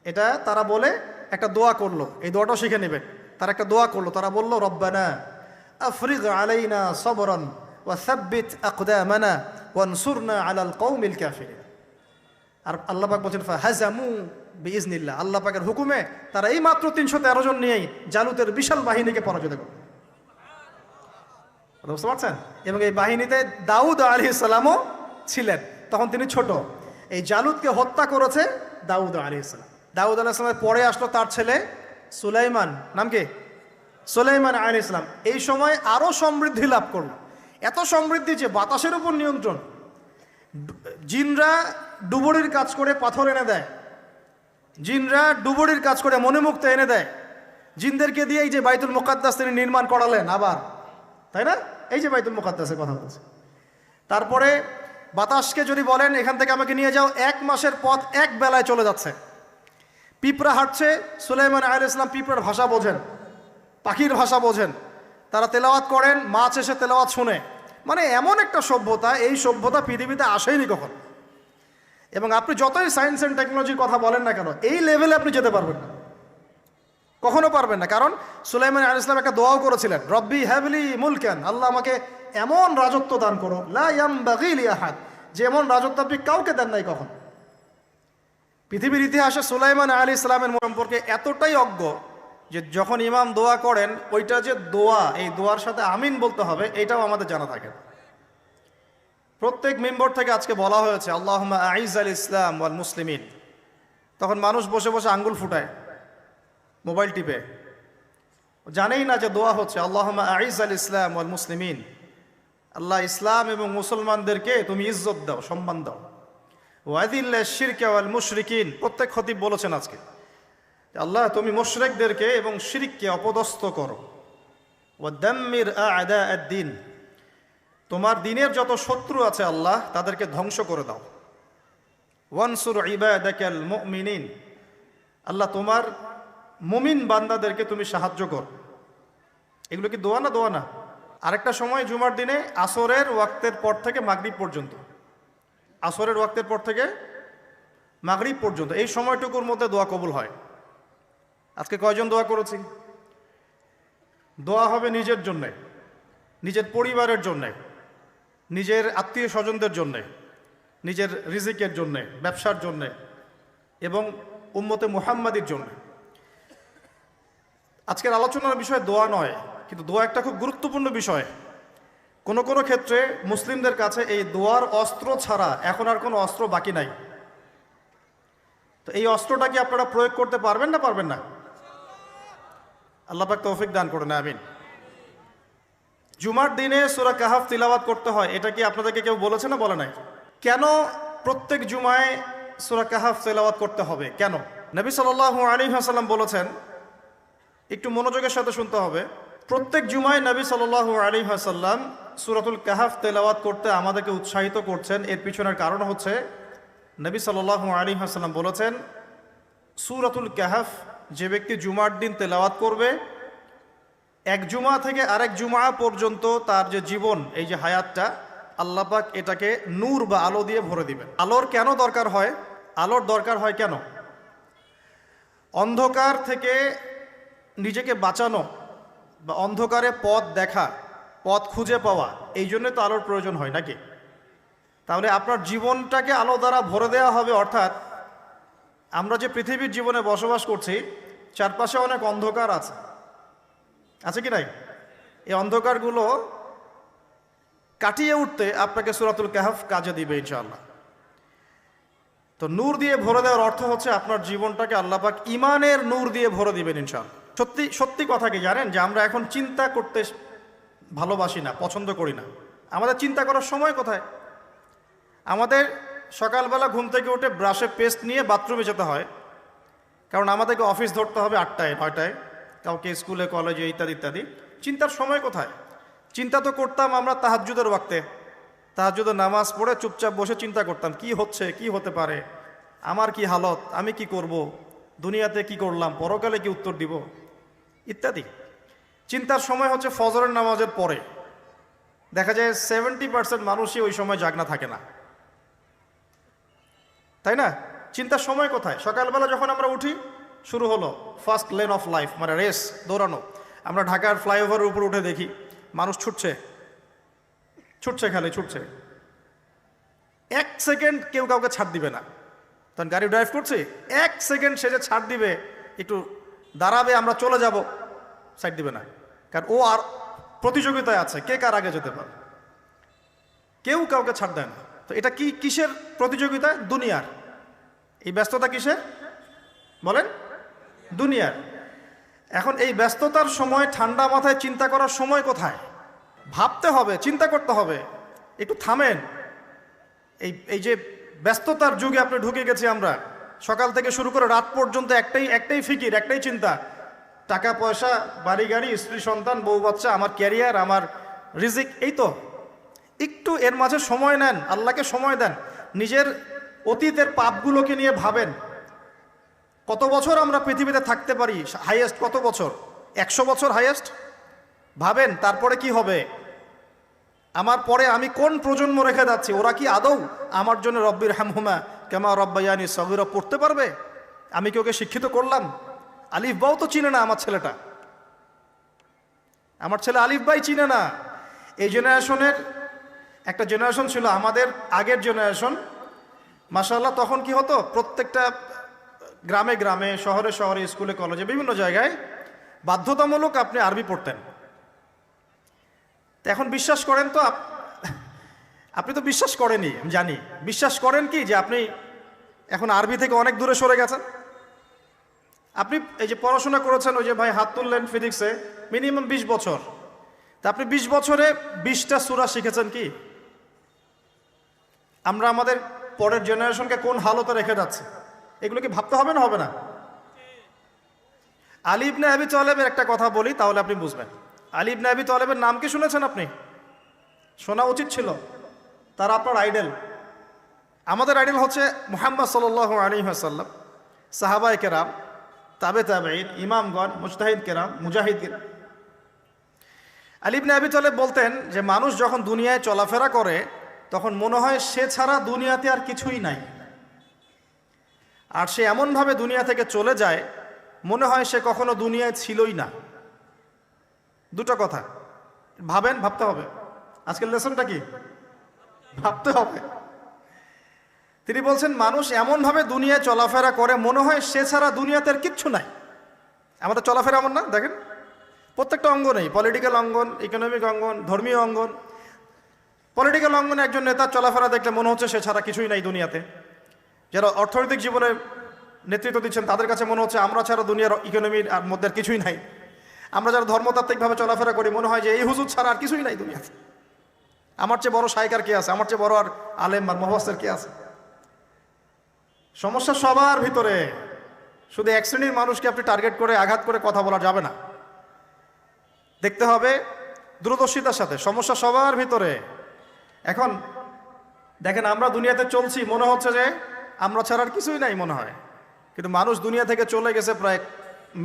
এটা তারা বলে একটা দোয়া করলো, এই দোয়াটাও শিখে নেবেন। তারা একটা দোয়া করলো, তারা বলল রব্বানা আফরিগ আলাইনা সবরান ওয়া সাব্বিত আকদামানা ওয়ানসুরনা আলাল কওমিল কাফিরিন। আর আল্লাহ পাক বলেন ফাহাজামু বিইذনিল্লাহ, আল্লাহ পাকের হুকুমে তারা এই মাত্র 313 জন নিয়েই জালুতের বিশাল বাহিনীকে পরাজিত করল। বুঝতে পারছেন? এবং এই বাহিনীতে দাউদ আলাইহিস সালামও ছিলেন, তখন তিনি ছোট। এই জালুতকে হত্যা করেছে দাউদ আলাইহিস সালাম। দাউদ আলাইহিস সালামের পরে আসলো তার ছেলে সুলাইমান, নাম কি? সুলাইমান আলাইহিস সালাম। এই সময় আরো সমৃদ্ধি লাভ করলো, এত সমৃদ্ধি যে বাতাসের উপর নিয়ন্ত্রণ। জিনরা ডুবুরির কাজ করে পাথর এনে দেয়, জিনরা ডুবুরির কাজ করে মণিমুক্ত এনে দেয়। জিনদেরকে দিয়ে এই যে বাইতুল মুকাদ্দাস তিনি নির্মাণ করালেন আবার, তাই না? এই যে বাইতুল মুকাদ্দাসের কথা বলছে। তারপরে বাতাসকে যদি বলেন এখান থেকে আমাকে নিয়ে যাও, 1 মাসের পথ 1 বেলায় চলে যাচ্ছে। পিঁপড়া হাঁটছে, সুলাইমান আলাইহিস সালাম পিঁপড়ার ভাষা বোঝেন, পাখির ভাষা বোঝেন। তারা তেলাওয়াত করেন, মাছ এসে তেলাওয়াত শুনে। মানে এমন একটা সভ্যতা, এই সভ্যতা পৃথিবীতে আসেনি কখন। এবং আপনি যতই সায়েন্স অ্যান্ড টেকনোলজির কথা বলেন না কেন, এই লেভেলে আপনি যেতে পারবেন না, কখনো পারবেন না। কারণ সুলাইমান আলাইহিস সালাম একটা দোয়াও করেছিলেন, রব্বি হাবলি মুলকান, আল্লাহ আমাকে এমন রাজত্ব দান করো, লা ইয়ামবাগি লি আহাদ, যে এমন রাজত্ব আপনি কাউকে দেন নাই কখন। পৃথিবীর ইতিহাসে সুলাইমান আলাইহিস সালামের সম্পর্কে এতটাই অজ্ঞ যে যখন ইমাম দোয়া করেন, ওইটা যে দোয়া, এই দোয়ার সাথে আমিন বলতে হবে, এটাও আমাদের জানা থাকে। প্রত্যেক মেম্বর থেকে আজকে বলা হয়েছে আল্লাহুম্মা আইজ্জাল ইসলাম ওয়াল মুসলিমিন। তখন মানুষ বসে বসে আঙ্গুল ফুটায়, মোবাইল টিপে, জানেই না যে দোয়া হচ্ছে আল্লাহুম্মা আইজ্জাল ইসলাম ওয়াল মুসলিমিন, আল্লাহ ইসলাম এবং মুসলমানদেরকে তুমি ইজ্জত দাও, সম্মান দাও। ওয়াদিল্লাশ শিরকা ওয়াল মুশরিকিন, প্রত্যেক খতিব বলেছেন আজকে আল্লাহ তুমি মুশরিকদেরকে এবং শিরককে অপদস্থ করো। ওয়াদাম্মির আ'দা আদ-দ্বীন, তোমার দিনের যত শত্রু আছে আল্লাহ তাদেরকে ধ্বংস করে দাও। ওয়ানসুর ইবাদাকাল মুমিনিন, আল্লাহ তোমার মুমিন বান্দাদেরকে তুমি সাহায্য কর। এগুলো কি দোয়া না? দোয়া না। আরেকটা সময় জুমার দিনে আসরের ওয়াক্তের পর থেকে মাগরিব পর্যন্ত, আসরের ওয়াক্তের পর থেকে মাগরিব পর্যন্ত এই সময়টুকুর মধ্যে দোয়া কবুল হয়। আজকে কয়জন দোয়া করেছি? দোয়া হবে নিজের জন্যে, নিজের পরিবারের জন্যে, নিজের আত্মীয় স্বজনদের জন্যে, নিজের রিজিকের জন্যে, ব্যবসার জন্যে এবং উম্মতে মুহাম্মাদির জন্যে। আজকের আলোচনার বিষয় দোয়া নয়, কিন্তু দোয়া একটা খুব গুরুত্বপূর্ণ বিষয়। কোনো কোনো ক্ষেত্রে মুসলিমদের কাছে এই দোয়ার অস্ত্র ছাড়া এখন আর কোনো অস্ত্র বাকি নাই। তো এই অস্ত্রটা কি আপনারা প্রয়োগ করতে পারবেন না পারবেন না? আল্লাহ পাক তৌফিক দান করুন, আমিন। জুমার দিনে সূরা কাহাফ তিলাওয়াত করতে হয়, এটা কি আপনাদেরকে কেউ বলেছে না বলে নাই? কেন প্রত্যেক জুমায় সূরা কাহাফ তিলাওয়াত করতে হবে? কেন? নবী সাল্লাল্লাহু আলাইহি ওয়াসাল্লাম বলেছেন, একটু মনোযোগের সাথে শুনতে হবে। প্রত্যেক জুমায় নবী সাল্লাল্লাহু আলাইহি ওয়াসাল্লাম সূরাতুল কাহাফ তেলাওয়াত করতে আমাদেরকে উৎসাহিত করছেন। এর পিছনের কারণ হচ্ছে নবী সাল্লাল্লাহু আলাইহি ওয়াসাল্লাম বলেছেন, সূরাতুল কাহাফ যে ব্যক্তি জুমার দিন তেলাওয়াত করবে, এক জুমা থেকে আরেক জুমা পর্যন্ত তার যে জীবন, এই যে হায়াতটা, আল্লাহ পাক এটাকে নূর বা আলো দিয়ে ভরে দিবেন। আলোর কেন দরকার হয়? আলোর দরকার হয় কেন? অন্ধকার থেকে নিজেকে বাঁচানো বা অন্ধকারে পথ দেখা, পথ খুঁজে পাওয়া, এই জন্য তো আলোর প্রয়োজন হয় নাকি? তাহলে আপনার জীবনটাকে আলো দ্বারা ভরে দেওয়া হবে। অর্থাৎ আমরা যে পৃথিবীর জীবনে বসবাস করছি, চারপাশে অনেক অন্ধকার আছে, আছে কি নাই? এই অন্ধকারগুলো কাটিয়ে উঠতে আপনাকে সূরাতুল কাহাফ কাজে দিবে ইনশাআল্লাহ। তো নূর দিয়ে ভরে দেওয়ার অর্থ হচ্ছে আপনার জীবনটাকে আল্লাহ পাক ঈমানের নূর দিয়ে ভরে দিবেন ইনশাআল্লাহ। সত্যি সত্যি কথা কি জানেন, যে আমরা এখন চিন্তা করতে ভালোবাসি না, পছন্দ করি না। আমাদের চিন্তা করার সময় কোথায়? আমাদের সকালবেলা ঘুম থেকে উঠে ব্রাশে পেস্ট নিয়ে বাথরুমে যেতে হয়, কারণ আমাদেরকে অফিস ধরতে হবে 8টায় 9টায়, কাউকে স্কুলে কলেজে ইত্যাদি ইত্যাদি। চিন্তার সময় কোথায়? চিন্তা তো করতাম আমরা তাহাজ্জুদের ওয়াক্তে, তাহাজ্জুদের নামাজ পড়ে চুপচাপ বসে চিন্তা করতাম, কি হচ্ছে, কি হতে পারে, আমার কি হালত, আমি কি করব, দুনিয়াতে কি করলাম, পরকালে কি উত্তর দিব, ইত্যাদি। চিন্তার সময় হচ্ছে ফজরের নামাজের পরে। দেখা যায় 70% মানুষই ওই সময় জাগনা থাকে না, তাই না? চিন্তার সময় কোথায়? সকালবেলা যখন আমরা উঠি, শুরু হলো ফার্স্ট লেন অফ লাইফ, মানে রেস, দৌড়ানো। আমরা ঢাকার ফ্লাইওভারের উপর উঠে দেখি মানুষ ছুটছে, ছুটছে, খালি ছুটছে। 1 সেকেন্ড কেউ কাউকে ছাড় দিবে না। তখন গাড়ি ড্রাইভ করছে, 1 সেকেন্ড সে যে ছাড় দিবে, একটু দাঁড়াবে, আমরা চলে যাব, সাইড দিবে না। কারণ ও আর প্রতিযোগিতায় আছে, কে কার আগে যেতে পারে। কেউ কাউকে ছাড় দেয় না। তো এটা কি, কিসের প্রতিযোগিতা? দুনিয়ার। এই ব্যস্ততা কিসের বলেন? দুনিয়ার। এখন এই ব্যস্ততার সময় ঠান্ডা মাথায় চিন্তা করার সময় কোথায়? ভাবতে হবে, চিন্তা করতে হবে। একটু থামেন। এই যে ব্যস্ততার যুগে আপনি ঢুকে গেছি আমরা, সকাল থেকে শুরু করে রাত পর্যন্ত একটাই ফিকির, একটাই চিন্তা, টাকা পয়সা, বাড়ি গাড়ি, স্ত্রী সন্তান, বউ বাচ্চা, আমার ক্যারিয়ার, আমার রিজিক, এই তো। একটু এর মাঝে সময় নেন, আল্লাহকে সময় দেন, নিজের অতীতের পাপগুলোকে নিয়ে ভাবেন। কত বছর আমরা পৃথিবীতে থাকতে পারি? হাইয়েস্ট কত বছর? 100 বছর হাইয়েস্ট। ভাবেন তারপরে কি হবে? আমার পরে আমি কোন প্রজন্ম রেখে যাচ্ছি? ওরা কি আদৌ আমার জন্য রব্বির হামহুমা কামা রব্বায়ানি সগীরা পড়তে পারবে? আমি কি ওকে শিক্ষিত করলাম? আলিফ বাও তো চিনে না আমার ছেলেটা, আমার ছেলে আলিফ বাই চিনে না। এই জেনারেশনের একটা জেনারেশন ছিল, আমাদের আগের জেনারেশন, মাশাআল্লাহ। তখন কি হতো? প্রত্যেকটা গ্রামে গ্রামে, শহরে শহরে, স্কুলে কলেজে, বিভিন্ন জায়গায় বাধ্যতামূলক আপনি আরবি পড়তেন। তো এখন বিশ্বাস করেন তো? আপনি তো বিশ্বাস করেনই, আমি জানি। বিশ্বাস করেন কি যে আপনি এখন আরবি থেকে অনেক দূরে সরে গেছেন? আপনি এই যে পড়াশোনা করেছেন, ওই যে ভাই হাত তুললেন ফিজিক্সে, মিনিমাম 20 বছর। তা আপনি 20 বছরে 20টা সূরা শিখেছেন কি? আমরা আমাদের পরের জেনারেশনকে কোন হালতে রেখে যাচ্ছে, এগুলো কি ভাবতে হবে না? হবে না? আলী ইবনে আবি তালেবের একটা কথা বলি, তাহলে আপনি বুঝবেন। আলী ইবনে আবি তালেবের নাম কি শুনেছেন আপনি? শোনা উচিত ছিল। তারা আপনার আইডল। আমাদের আইডল হচ্ছে মুহাম্মদ সাল্লাল্লাহু আলাইহি ওয়াসাল্লাম, সাহাবায়ে কেরাম, তাবেঈন, ইমামগণ, মুজতাহিদ কেরাম, মুজাহিদ। আলী ইবনে আবি তালেব বলতেন যে মানুষ যখন দুনিয়ায় চলাফেরা করে তখন মনে হয় সে ছাড়া দুনিয়াতে আর কিছুই নাই, আর সে এমনভাবে দুনিয়া থেকে চলে যায় মনে হয় সে কখনো দুনিয়ায় ছিলই না। দুটো কথা ভাবেন, ভাবতে হবে। আজকের লেসনটা কি? ভাবতে হবে। তিনি বলছেন মানুষ এমনভাবে দুনিয়ায় চলাফেরা করে মনে হয় সে ছাড়া দুনিয়াতে আর কিচ্ছু নাই। আমাদের চলাফেরা এমন না? দেখেন প্রত্যেকটা অঙ্গনেই, পলিটিক্যাল অঙ্গন, ইকোনমিক অঙ্গন, ধর্মীয় অঙ্গন। পলিটিক্যাল অঙ্গনে একজন নেতার চলাফেরা দেখলে মনে হচ্ছে সে ছাড়া কিছুই নাই দুনিয়াতে। যারা অর্থনৈতিক জীবনে নেতৃত্ব দিচ্ছেন তাদের কাছে মনে হচ্ছে আমরা ছাড়া দুনিয়ার ইকোনমির আর মধ্যে কিছুই নাই। আমরা যারা ধর্মতাত্ত্বিকভাবে চলাফেরা করি মনে হয় যে এই হুজুর ছাড়া আর কিছুই নাই দুনিয়াতে। আমার চেয়ে বড় শায়ক আর কে আছে, আমার চেয়ে বড় আর আলেম আর মুফাসসির কে আছে? সমস্যা সবার ভিতরে। শুধু এক শ্রেণীর মানুষকে আপনি টার্গেট করে আঘাত করে কথা বলা যাবে না। দেখতে হবে দূরদর্শিতার সাথে, সমস্যা সবার ভিতরে। এখন দেখেন আমরা দুনিয়াতে চলছি মনে হচ্ছে যে আমরা ছাড়া আর কিছুই নাই মনে হয়, কিন্তু মানুষ দুনিয়া থেকে চলে গেছে প্রায়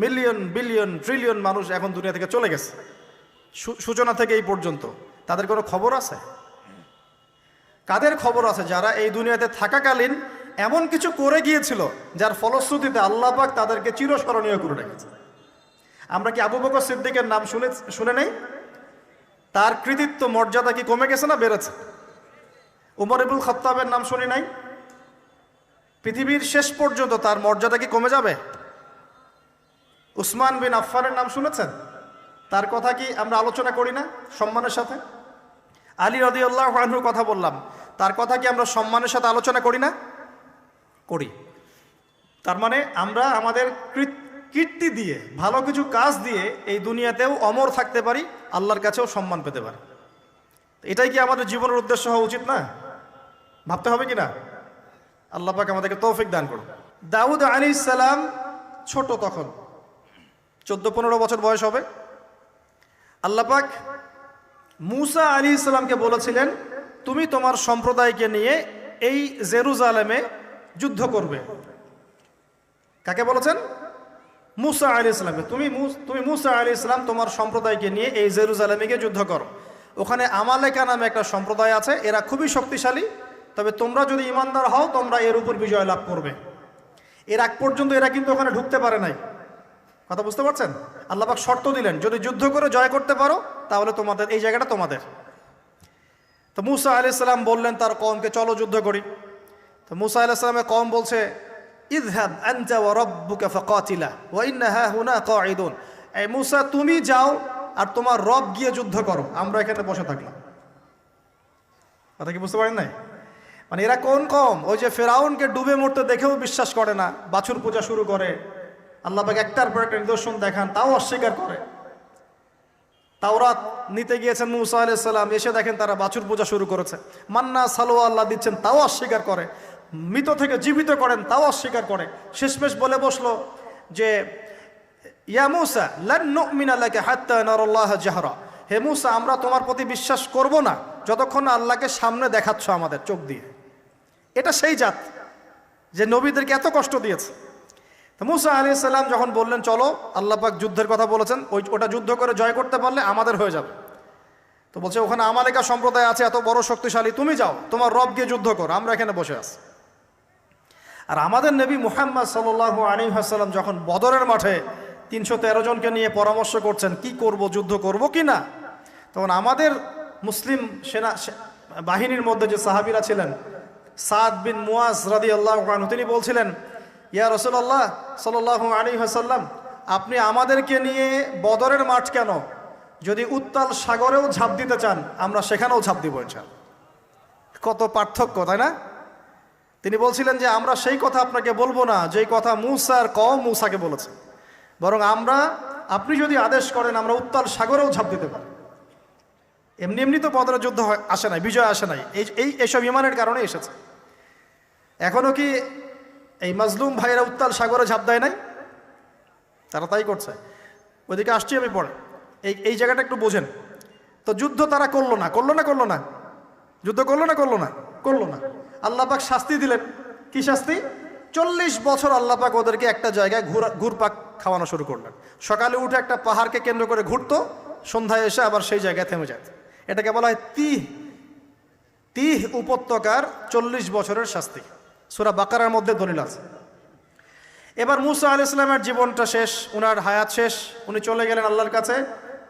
মিলিয়ন, বিলিয়ন, ট্রিলিয়ন মানুষ এখন দুনিয়া থেকে চলে গেছে সূচনা থেকে এই পর্যন্ত। তাদের কোনো খবর আছে? কাদের খবর আছে? যারা এই দুনিয়াতে থাকাকালীন এমন কিছু করে গিয়েছিল যার ফলশ্রুতিতে আল্লাহ পাক তাদেরকে চিরস্মরণীয় করে রেখেছে। আমরা কি আবু বকর সিদ্দিকের নাম শুনে নেই? তার কৃতিত্ব মর্যাদা কি কমে গেছে না বেড়েছে? উমর ইবনুল খাত্তাবের নাম শুনি নাই? পৃথিবীর শেষ পর্যন্ত তার মর্যাদা কি কমে যাবে? উসমান বিন আফফানের নাম শুনেছেন? তার কথা কি আমরা আলোচনা করি না সম্মানের সাথে? আলী রাদিয়াল্লাহু আনহুর কথা বললাম, তার কথা কি আমরা সম্মানের সাথে আলোচনা করি না? করি। তার মানে আমরা আমাদের কীর্তি দিয়ে, ভালো কিছু কাজ দিয়ে এই দুনিয়াতেও অমর থাকতে পারি, আল্লাহর কাছেও সম্মান পেতে পারি। এটাই কি আমাদের জীবনের উদ্দেশ্য হওয়া উচিত না? ভাবতে হবে কি না? আল্লাহ পাক আমাদেরকে তৌফিক দান করুন। দাউদ আলাইহিস সালাম ছোট, তখন 14-15 বছর বয়স হবে। আল্লাহ পাক মূসা আলাইহিস সালামকে বলেছিলেন তুমি তোমার সম্প্রদায়কে নিয়ে এই জেরুজালেমে যুদ্ধ করবে। কাকে বলেছেন? মূসা আলাইহিস সালামকে। তুমি মূসা আলাইহিস সালাম তোমার সম্প্রদায়কে নিয়ে এই জেরুজালেমে গিয়ে যুদ্ধ করো। ওখানে আমালেকা নামে একটা সম্প্রদায় আছে, এরা খুবই শক্তিশালী, তবে তোমরা যদি ইমানদার হও তোমরা এর উপর বিজয় লাভ করবে। এর আগ পর্যন্ত এরা কিন্তু ওখানে ঢুকতে পারে নাই। কথা বুঝতে পারছেন? আল্লাহ পাক শর্ত দিলেন যদি যুদ্ধ করে জয় করতে পারো তাহলে তোমাদের এই জায়গাটা তোমাদের। তো মূসা আলাইহিস সালাম বললেন তার কওমকে চলো যুদ্ধ করি। তো মূসা আলাইহিস সালামের কওম বলছে ইযহাব আনতা ওয়া রাব্বুকা ফাকাতিলা ওয়া ইন্না হাহুনা কাঈদুন। এই মূসা তুমি যাও আর তোমার রব গিয়ে যুদ্ধ করো, আমরা এখানে বসে থাকলাম। কথা কি বুঝতে পারেন নাই? মানে এরা কোন কওম? ওই যে ফেরাউনকে ডুবে মরতে দেখেও বিশ্বাস করে না, বাছুর পূজা শুরু করে, আল্লাহ পাক একটার পর একটা নিদর্শন দেখান তাও অস্বীকার করে। তাওরাত নিতে গিয়েছেন মূসা আলাইহিস সালাম, এসে দেখেন তারা বাছুর পূজা শুরু করেছে। মান্না সালোয়া আল্লাহ দিচ্ছেন তাও অস্বীকার করে, মৃত থেকে জীবিত করেন তাও অস্বীকার করে। শেষমেশ বলে বসলো যে ইয়া মূসা লান নুমিনা লাকা হাত্তা নারাল্লাহ জাহরা। হে মূসা আমরা তোমার প্রতি বিশ্বাস করব না যতক্ষণ আল্লাহকে সামনে দেখাচ্ছ আমাদের চোখ দিয়ে। এটা সেই জাত যে নবীদেরকে এত কষ্ট দিয়েছে। তো মূসা আলাইহিস সালাম যখন বললেন চলো, আল্লাহ পাক যুদ্ধের কথা বলেছেন, ওটা যুদ্ধ করে জয় করতে পারলে আমাদের হয়ে যাবে। তো বলছে ওখানে আমালেকা সম্প্রদায় আছে এত বড় শক্তিশালী, তুমি যাও তোমার রব গিয়ে যুদ্ধ করো, আমরা এখানে বসে আছি। আর আমাদের নবী মুহাম্মদ সাল্লাল্লাহু আলাইহি ওয়াসাল্লাম যখন বদরের মাঠে 313 জনকে নিয়ে পরামর্শ করছেন কি করব, যুদ্ধ করব কি না, তখন আমাদের মুসলিম সেনা বাহিনীর মধ্যে যে সাহাবীরা ছিলেন সাদ বিন মুয়াজ রাদিয়াল্লাহু আনহু, তিনি বলছিলেন ইয়া রাসূলুল্লাহ সাল্লাল্লাহু আলাইহি ওয়াসাল্লাম আপনি আমাদেরকে নিয়ে বদরের মাঠ কেন, যদি উত্তাল সাগরেও ঝাঁপ দিতে চান আমরা সেখানেও ঝাঁপ দিব ইনশাআল্লাহ। কত পার্থক্য, তাই না? তিনি বলছিলেন যে আমরা সেই কথা আপনাকে বলবো না যেই কথা মূসার কওম মূসাকে বলেছে, বরং আপনি যদি আদেশ করেন আমরা উত্তাল সাগরেও ঝাঁপ দিতে পারি। এমনি এমনি তো বদরের যুদ্ধ আসে নাই, বিজয় আসে নাই, এইসব ইমানের কারণে এসেছে। এখনো কি এই মাজলুম ভাইয়েরা উত্তাল সাগরে ঝাঁপ দেয় নাই? তারা তাই করছে। ওইদিকে আসছি আমি পরে, এই জায়গাটা একটু বোঝেন। তো যুদ্ধ তারা করলো না, যুদ্ধ করলো না। আল্লাহ পাক শাস্তি দিলেন। কি শাস্তি? 40 বছর আল্লাহ পাক ওদেরকে একটা জায়গায় ঘুরপাক খাওয়ানো শুরু করলেন। সকালে উঠে একটা পাহাড়কে কেন্দ্র করে ঘুরতো, সন্ধ্যায় এসে আবার সেই জায়গায় থেমে যেত। এটাকে বলা হয় তিহ উপত্যকার 40 বছরের শাস্তি। সূরা বাকারার মধ্যে দলিল আছে। এবার মূসা আলাইহিস সালামের জীবনটা শেষ, উনার হায়াত শেষ, উনি চলে গেলেন আল্লাহর কাছে।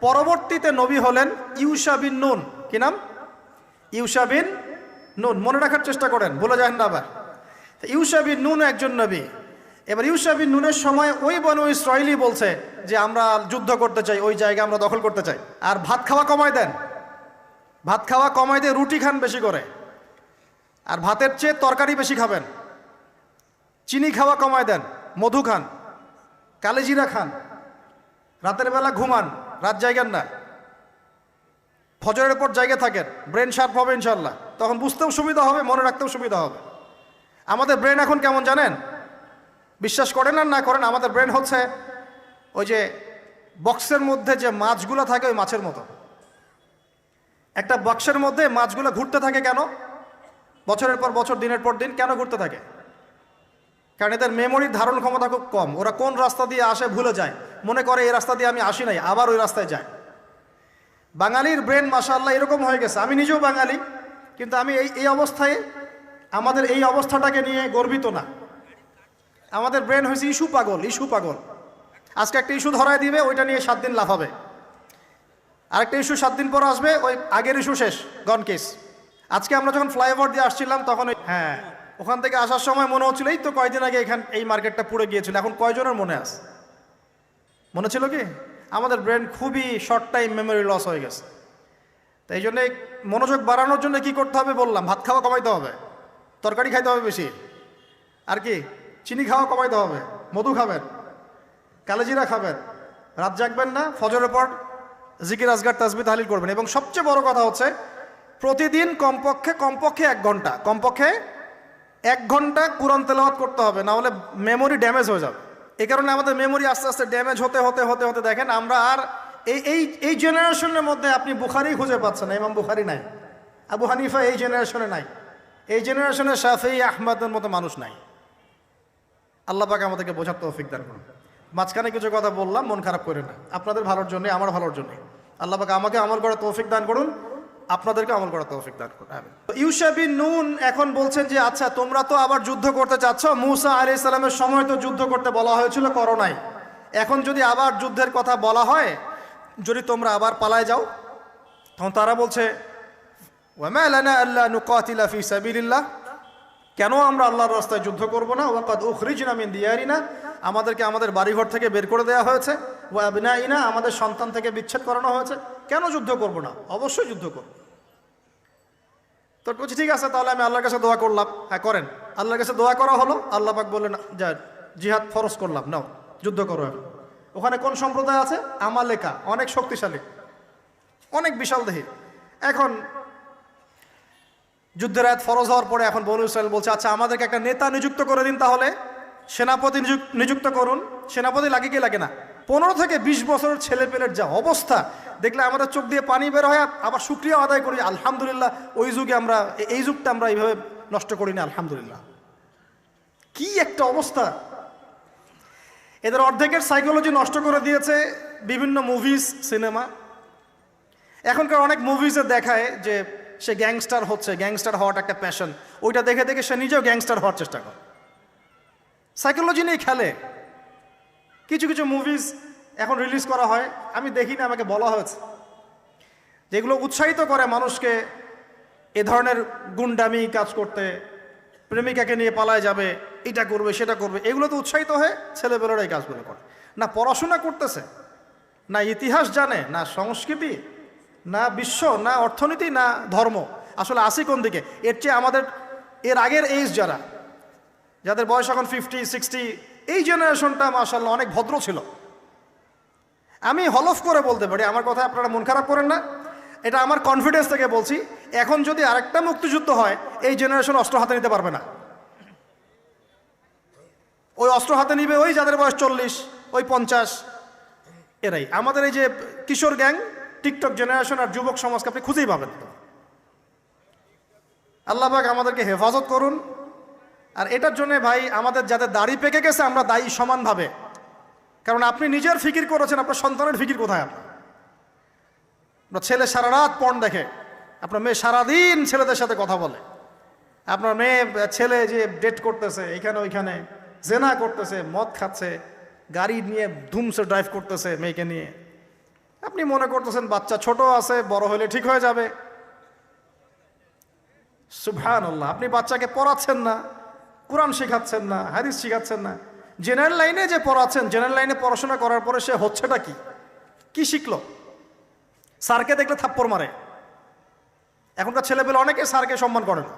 পরবর্তীতে নবী হলেন ইউশা বিন নুন। কি নাম? ইউশা বিন নুন। মনে রাখার চেষ্টা করেন, ভুলে যান না আবার। ইউশা বিন নুন একজন নবী। এবার ইউশা বিন নুনের সময় ওই বনু ইসরাঈলী বলছে যে আমরা যুদ্ধ করতে চাই, ওই জায়গা আমরা দখল করতে চাই। আর ভাত খাওয়া কমায় দেন, ভাত খাওয়া কমায় দিয়ে রুটি খান বেশি করে, আর ভাতের চেয়ে তরকারি বেশি খাবেন। চিনি খাওয়া কমায় দেন, মধু খান, কালেজিরা খান, রাতের বেলা ঘুমান, রাত জায়গার না, ফজরের পর জায়গা থাকেন, ব্রেন শার্প হবে ইনশাল্লাহ, তখন বুঝতেও সুবিধা হবে, মনে রাখতেও সুবিধা হবে। আমাদের ব্রেন এখন কেমন জানেন? বিশ্বাস করেন আর না করেন, আমাদের ব্রেন হচ্ছে ওই যে বক্সের মধ্যে যে মাছগুলো থাকে ওই মাছের মতো। একটা বক্সের মধ্যে মাছগুলো ঘুরতে থাকে কেন? বছরের পর বছর, দিনের পর দিন কেন ঘুরতে থাকে? কারণ এদের মেমোরির ধারণ ক্ষমতা খুব কম। ওরা কোন রাস্তা দিয়ে আসে ভুলে যায়, মনে করে এই রাস্তা দিয়ে আমি আসি নাই, আবার ওই রাস্তায় যায়। বাঙালির ব্রেন মাশাআল্লাহ এরকম হয়ে গেছে। আমি নিজেও বাঙালি, কিন্তু আমি এই অবস্থায়, আমাদের এই অবস্থাটাকে নিয়ে গর্বিত না। আমাদের ব্রেন হয়েছে ইস্যু পাগল, ইস্যু পাগল। আজকে একটা ইস্যু ধরায় দিবে, ওইটা নিয়ে 7 দিন লাফাবে। আরেকটা ইস্যু 7 দিন পর আসবে, ওই আগের ইস্যু শেষ, গন কেস। আজকে আমরা যখন ফ্লাইওভার দিয়ে আসছিলাম তখন ওখান থেকে আসার সময় মনে হচ্ছিল এই তো কয়দিন আগে এই মার্কেটটা পুড়ে গিয়েছিল। এখন কয়জনের মনে আছে? মনে ছিল কি? আমাদের ব্রেন খুবই শর্ট টাইম মেমোরি লস হয়ে গেছে। তাই জন্যে মনোযোগ বাড়ানোর জন্য কি করতে হবে বললাম, ভাত খাওয়া কমাইতে হবে, তরকারি খাইতে হবে বেশি, আর কি চিনি খাওয়া কমাইতে হবে, মধু খাবেন, কালেজিরা খাবেন, রাত জাগবেন না, ফজরের পর জিকির আজগার তাসবিহ তাহলিল করবেন। এবং সবচেয়ে বড় কথা হচ্ছে প্রতিদিন কমপক্ষে 1 ঘন্টা, কমপক্ষে 1 ঘন্টা কুরআন তেলাওয়াত করতে হবে, না হলে মেমোরি ড্যামেজ হয়ে যাবে। এই কারণে আমাদের মেমোরি আস্তে আস্তে ড্যামেজ হতে হতে হতে হতে দেখেন আমরা আর এই জেনারেশনের মধ্যে আপনি বুখারি খুঁজে পাচ্ছেন না, ইমাম বুখারি নাই, আবু হানিফা এই জেনারেশনে নাই, এই জেনারেশনে শাফিঈ আহমদের মতো মানুষ নাই। আল্লাহ পাক আমাদেরকে বোঝার তৌফিক দান করুন। মাঝখানে কিছু কথা বললাম, মন খারাপ করে না, আপনাদের ভালোর জন্য, আমার ভালোর জন্য। আল্লাহ পাক আমাকে আমল করার তৌফিক দান করুন, আপনাদেরকে আমল করার তৌফিক দান করুন। ইউশা বিন নুন এখন বলছেন যে আচ্ছা তোমরা তো আবার যুদ্ধ করতে চাচ্ছ, মূসা আলাইহিস সালামের সময় তো যুদ্ধ করতে বলা হয়েছিল, করো নাই। এখন যদি আবার যুদ্ধের কথা বলা হয়, যদি তোমরা আবার পালায় যাও, তখন তারা বলছে ওয়ামা লানা আল্লা নুকাতিলা ফি সাবিলিল্লাহ, কেন আমরা আল্লাহর রাস্তায় যুদ্ধ করব না? ওয়াকাদ উখরিজনা মিন দিয়ারিনা, আমাদেরকে আমাদের বাড়িঘর থেকে বের করে দেওয়া হয়েছে, ওয়া আবনাইনা, আমাদের সন্তান থেকে বিচ্ছেদ করানো হয়েছে, কেন যুদ্ধ করব না? অবশ্যই যুদ্ধ করব। তো বলছি ঠিক আছে, তাহলে আমি আল্লাহর কাছে দোয়া করলাম। হ্যাঁ করেন। আল্লাহর কাছে দোয়া করা হলো, আল্লাহ পাক বললেন যা জিহাদ ফরজ করলাম, নাও যুদ্ধ করো। ওখানে কোন সম্প্রদায় আছে? আমালেকা, অনেক শক্তিশালী, অনেক বিশাল দেহী। এখন যুদ্ধের আয়াত ফরজ হওয়ার পরে এখন বনু ইসরাইল বলছে আচ্ছা আমাদেরকে একটা নেতা নিযুক্ত করে দিন, তাহলে সেনাপতি নিযুক্ত করুন। সেনাপতি লাগে কি লাগে না? 15 থেকে 20 বছরের ছেলে পেলের যা অবস্থা দেখলে আমাদের চোখ দিয়ে পানি বের হয়। আবার শুকরিয়া আদায় করি, আলহামদুলিল্লাহ ওই যুগে আমরা, এই যুগটা আমরা এইভাবে নষ্ট করিনি, আলহামদুলিল্লাহ। কি একটা অবস্থা! এদের অর্ধেকের সাইকোলজি নষ্ট করে দিয়েছে বিভিন্ন মুভিজ, সিনেমা। এখনকার অনেক মুভিজে দেখায় যে সে গ্যাংস্টার হচ্ছে, গ্যাংস্টার হওয়াটা একটা প্যাশন, ওইটা দেখে দেখে সে নিজেও গ্যাংস্টার হওয়ার চেষ্টা করে, সাইকোলজি নিয়ে খেলে। কিছু কিছু মুভিজ এখন রিলিজ করা হয়, আমি দেখি না, আমাকে বলা হয়েছে, যেগুলো উৎসাহিত করে মানুষকে এ ধরনের গুন্ডামি কাজ করতে, প্রেমিকাকে নিয়ে পালায় যাবে, এটা করবে সেটা করবে, এগুলো তো উৎসাহিত হয়ে ছেলেবেলারা এই কাজগুলো করে। না পড়াশোনা করতেছে, না ইতিহাস জানে, না সংস্কৃতি, না বিশ্ব, না অর্থনীতি, না ধর্ম। আসলে আসি কোন দিকে? এর চেয়ে আমাদের এর আগের এইজ যাদের বয়স এখন 50, 60, এই জেনারেশনটা মাশাআল্লাহ অনেক ভদ্র ছিল। আমি হলফ করে বলতে পারি, আমার কথা আপনারা মন খারাপ করেন না, এটা আমার কনফিডেন্স থেকে বলছি, এখন যদি আরেকটা মুক্তিযুদ্ধ হয়, এই জেনারেশন অস্ত্র হাতে নিতে পারবে না। ওই অস্ত্র হাতে নিবে ওই যাদের বয়স 40, ওই 50, এরাই। আমাদের এই যে কিশোর গ্যাং, টিকটক জেনারেশন আর যুবক সমাজকে আপনি খুঁজেই পাবেন। আল্লাহ পাক আমাদেরকে হেফাজত করুন, আর এটার জন্য ভাই আমাদের যাদের দাড়ি পেকে গেছে আমরা দায়ী সমানভাবে। কারণ আপনি নিজের ফিকির করেছেন, আপনার সন্তানের ফিকির কোথায়? আপনার ছেলে সারা রাত পর্ন দেখে, আপনার মেয়ে সারাদিন ছেলেদের সাথে কথা বলে, আপনার মেয়ে ছেলে যে ডেট করতেছে এখানে ওইখানে, জেনা করতেছে, মদ খাচ্ছে, গাড়ি নিয়ে ধুমসে ড্রাইভ করতেছে মেয়েকে নিয়ে। আপনি মনে করতেছেন বাচ্চা ছোট আছে, বড় হলে ঠিক হয়ে যাবে। সুবহানাল্লাহ, আপনি বাচ্চাকে পড়াচ্ছেন না, কোরআন শেখাচ্ছেন না, হাদিস শেখাচ্ছেন না। জেনারেল লাইনে যে পড়াচ্ছেন, জেনারেল লাইনে পড়াশোনা করার পরে সে হচ্ছেটা কি? কি শিখলো? স্যারকে দেখলে থাপ্পড় মারে। এখনকার ছেলেপেলে অনেকে স্যারকে সম্মান করে না।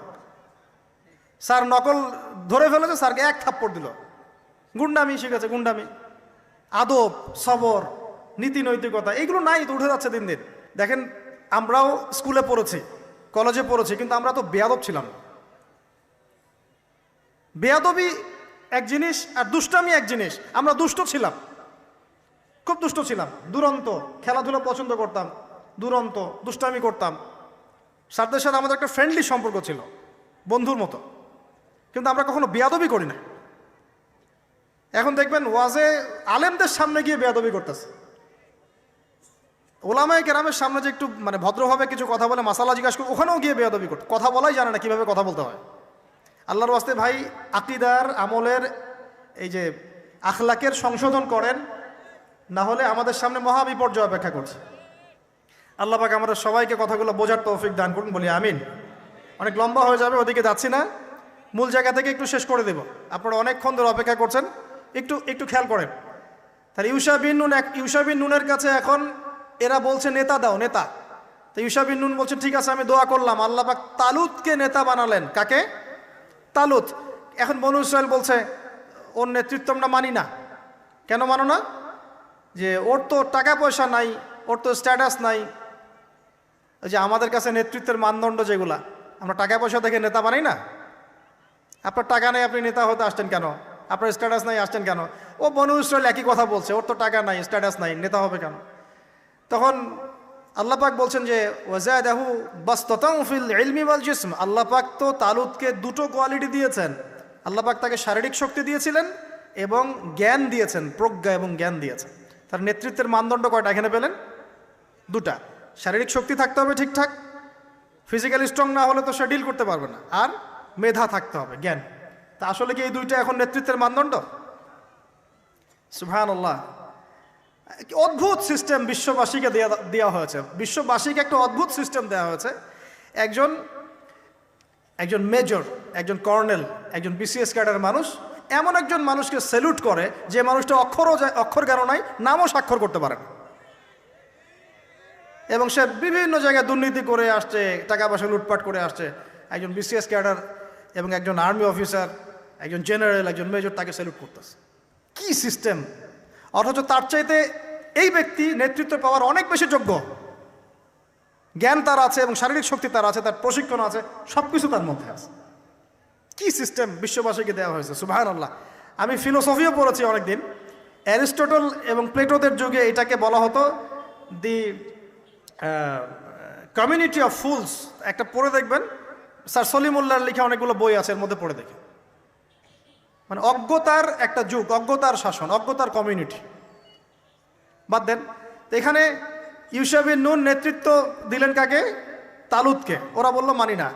স্যার নকল ধরে ফেলেছে, স্যারকে এক থাপ্পড় দিল। গুন্ডামি শিখেছে, গুন্ডামি। আদব, সবর, নীতি নৈতিকতা এগুলো নাই, তো উঠে যাচ্ছে দিন দিন। দেখেন, আমরাও স্কুলে পড়েছি, কলেজে পড়েছি, কিন্তু আমরা তো বেয়াদব ছিলাম। বেয়াদবি এক জিনিস আর দুষ্টামি এক জিনিস। আমরা দুষ্ট ছিলাম, খুব দুষ্ট ছিলাম, দুরন্ত। খেলাধুলা পছন্দ করতাম, দুরন্ত, দুষ্টামি করতাম। স্যারদের সাথে আমাদের একটা ফ্রেন্ডলি সম্পর্ক ছিল, বন্ধুর মতো। কিন্তু আমরা কখনো বেয়াদবি করি না। এখন দেখবেন ওয়াজে আলেমদের সামনে গিয়ে বেয়াদবি করতেছে। ওলামায়ে কেরামের সামনে যে একটু মানে ভদ্রভাবে কিছু কথা বলে, মাসালা জিজ্ঞাসা করে, ওখানেও গিয়ে বেয়াদবি করতে, কথা বলাই জানে না কিভাবে কথা বলতে হয়। আল্লাহর ওয়াস্তে ভাই, আকীদার আমলের এই যে আখলাকের সংশোধন করেন, না হলে আমাদের সামনে মহা বিপর্যয় অপেক্ষা করছে। আল্লাহ পাক আমাদের সবাইকে কথাগুলো বোঝার তৌফিক দান করুন, বলি আমিন। অনেক লম্বা হয়ে যাবে, ওদিকে যাচ্ছি না, মূল জায়গা থেকে একটু শেষ করে দেব। আপনারা অনেকক্ষণ ধরে অপেক্ষা করছেন, একটু খেয়াল করেন। তাহলে ইউশা বিন নুনের কাছে এখন এরা বলছে নেতা দাও, নেতা। তো ইউশা বিন নুন বলছেন ঠিক আছে, আমি দোয়া করলাম। আল্লাহ পাক তালুতকে নেতা বানালেন। কাকে? তালুত। এখন বনু ইসরাইল বলছে ওর নেতৃত্ব আমরা মানি না। কেন মানো না? যে ওর তো টাকা পয়সা নাই, ওর তো স্ট্যাটাস নাই। ওই যে আমাদের কাছে নেতৃত্বের মানদণ্ড যেগুলা, আমরা টাকা পয়সা দেখে নেতা বানাই না। আপনার টাকা নেই, আপনি নেতা হতে আসছেন কেন? আপনার স্ট্যাটাস নাই, আসছেন কেন? ও বনু ইসরাইল একই কথা বলছে, ওর তো টাকা নাই, স্ট্যাটাস নাই, নেতা হবে কেন? তখন আল্লাহ পাক বলছেন যে ওয়াজাদাহু বাসতাতাও ফিল ইলমি ওয়াল জিসম। আল্লাহ পাক তো তালুতকে দুটো কোয়ালিটি দিয়েছেন। আল্লাহ পাক তাকে শারীরিক শক্তি দিয়েছিলেন এবং জ্ঞান দিয়েছেন, প্রজ্ঞা এবং জ্ঞান দিয়েছেন। তার নেতৃত্বের মানদণ্ড কয়টা এখানে পেলেন? দুটা। শারীরিক শক্তি থাকতে হবে ঠিকঠাক, ফিজিক্যালি স্ট্রং না হলে তো সে ডিল করতে পারবে না। আর মেধা থাকতে হবে, জ্ঞান। তা আসলে কি এই দুইটা এখন নেতৃত্বের মানদণ্ড? সুবহানাল্লাহ। অদ্ভুত সিস্টেম বিশ্ববাসীকে দেওয়া হয়েছে। বিশ্ববাসীকে একটা অদ্ভুত সিস্টেম দেওয়া হয়েছে। একজন মেজর, একজন কর্নেল, একজন বিসিএস ক্যাডার মানুষ এমন একজন মানুষকে স্যালুট করে যে মানুষটা অক্ষর জ্ঞান নাই, নামও স্বাক্ষর করতে পারে না, এবং সে বিভিন্ন জায়গায় দুর্নীতি করে আসছে, টাকা পয়সা লুটপাট করে আসছে। একজন বিসিএস ক্যাডার এবং একজন আর্মি অফিসার, একজন জেনারেল, একজন মেজর তাকে স্যালুট করতেছে। কি সিস্টেম! অথচ তার চাইতে এই ব্যক্তি নেতৃত্ব পাওয়ার অনেক বেশি যোগ্য। জ্ঞান তার আছে এবং শারীরিক শক্তি তার আছে, তার প্রশিক্ষণ আছে, সব কিছু তার মধ্যে আছে। কি সিস্টেম বিশ্ববাসীকে দেওয়া হয়েছে! সুবহানাল্লাহ। আমি ফিলোসফিও পড়েছি অনেকদিন। অ্যারিস্টটল এবং প্লেটোদের যুগে এটাকে বলা হতো দি কমিউনিটি অফ ফুলস। একটা পড়ে দেখবেন, স্যার সলিমুল্লাহর লেখা অনেকগুলো বই আছে, এর মধ্যে পড়ে দেখে। মানে অজ্ঞতার একটা যুগ, অজ্ঞতার শাসন, অজ্ঞতার কমিউনিটি। বাদ দেন। তো এখানে ইউশা বিন নুন নেতৃত্ব দিলেন কাকে? তালুতকে। ওরা বলল মানি না।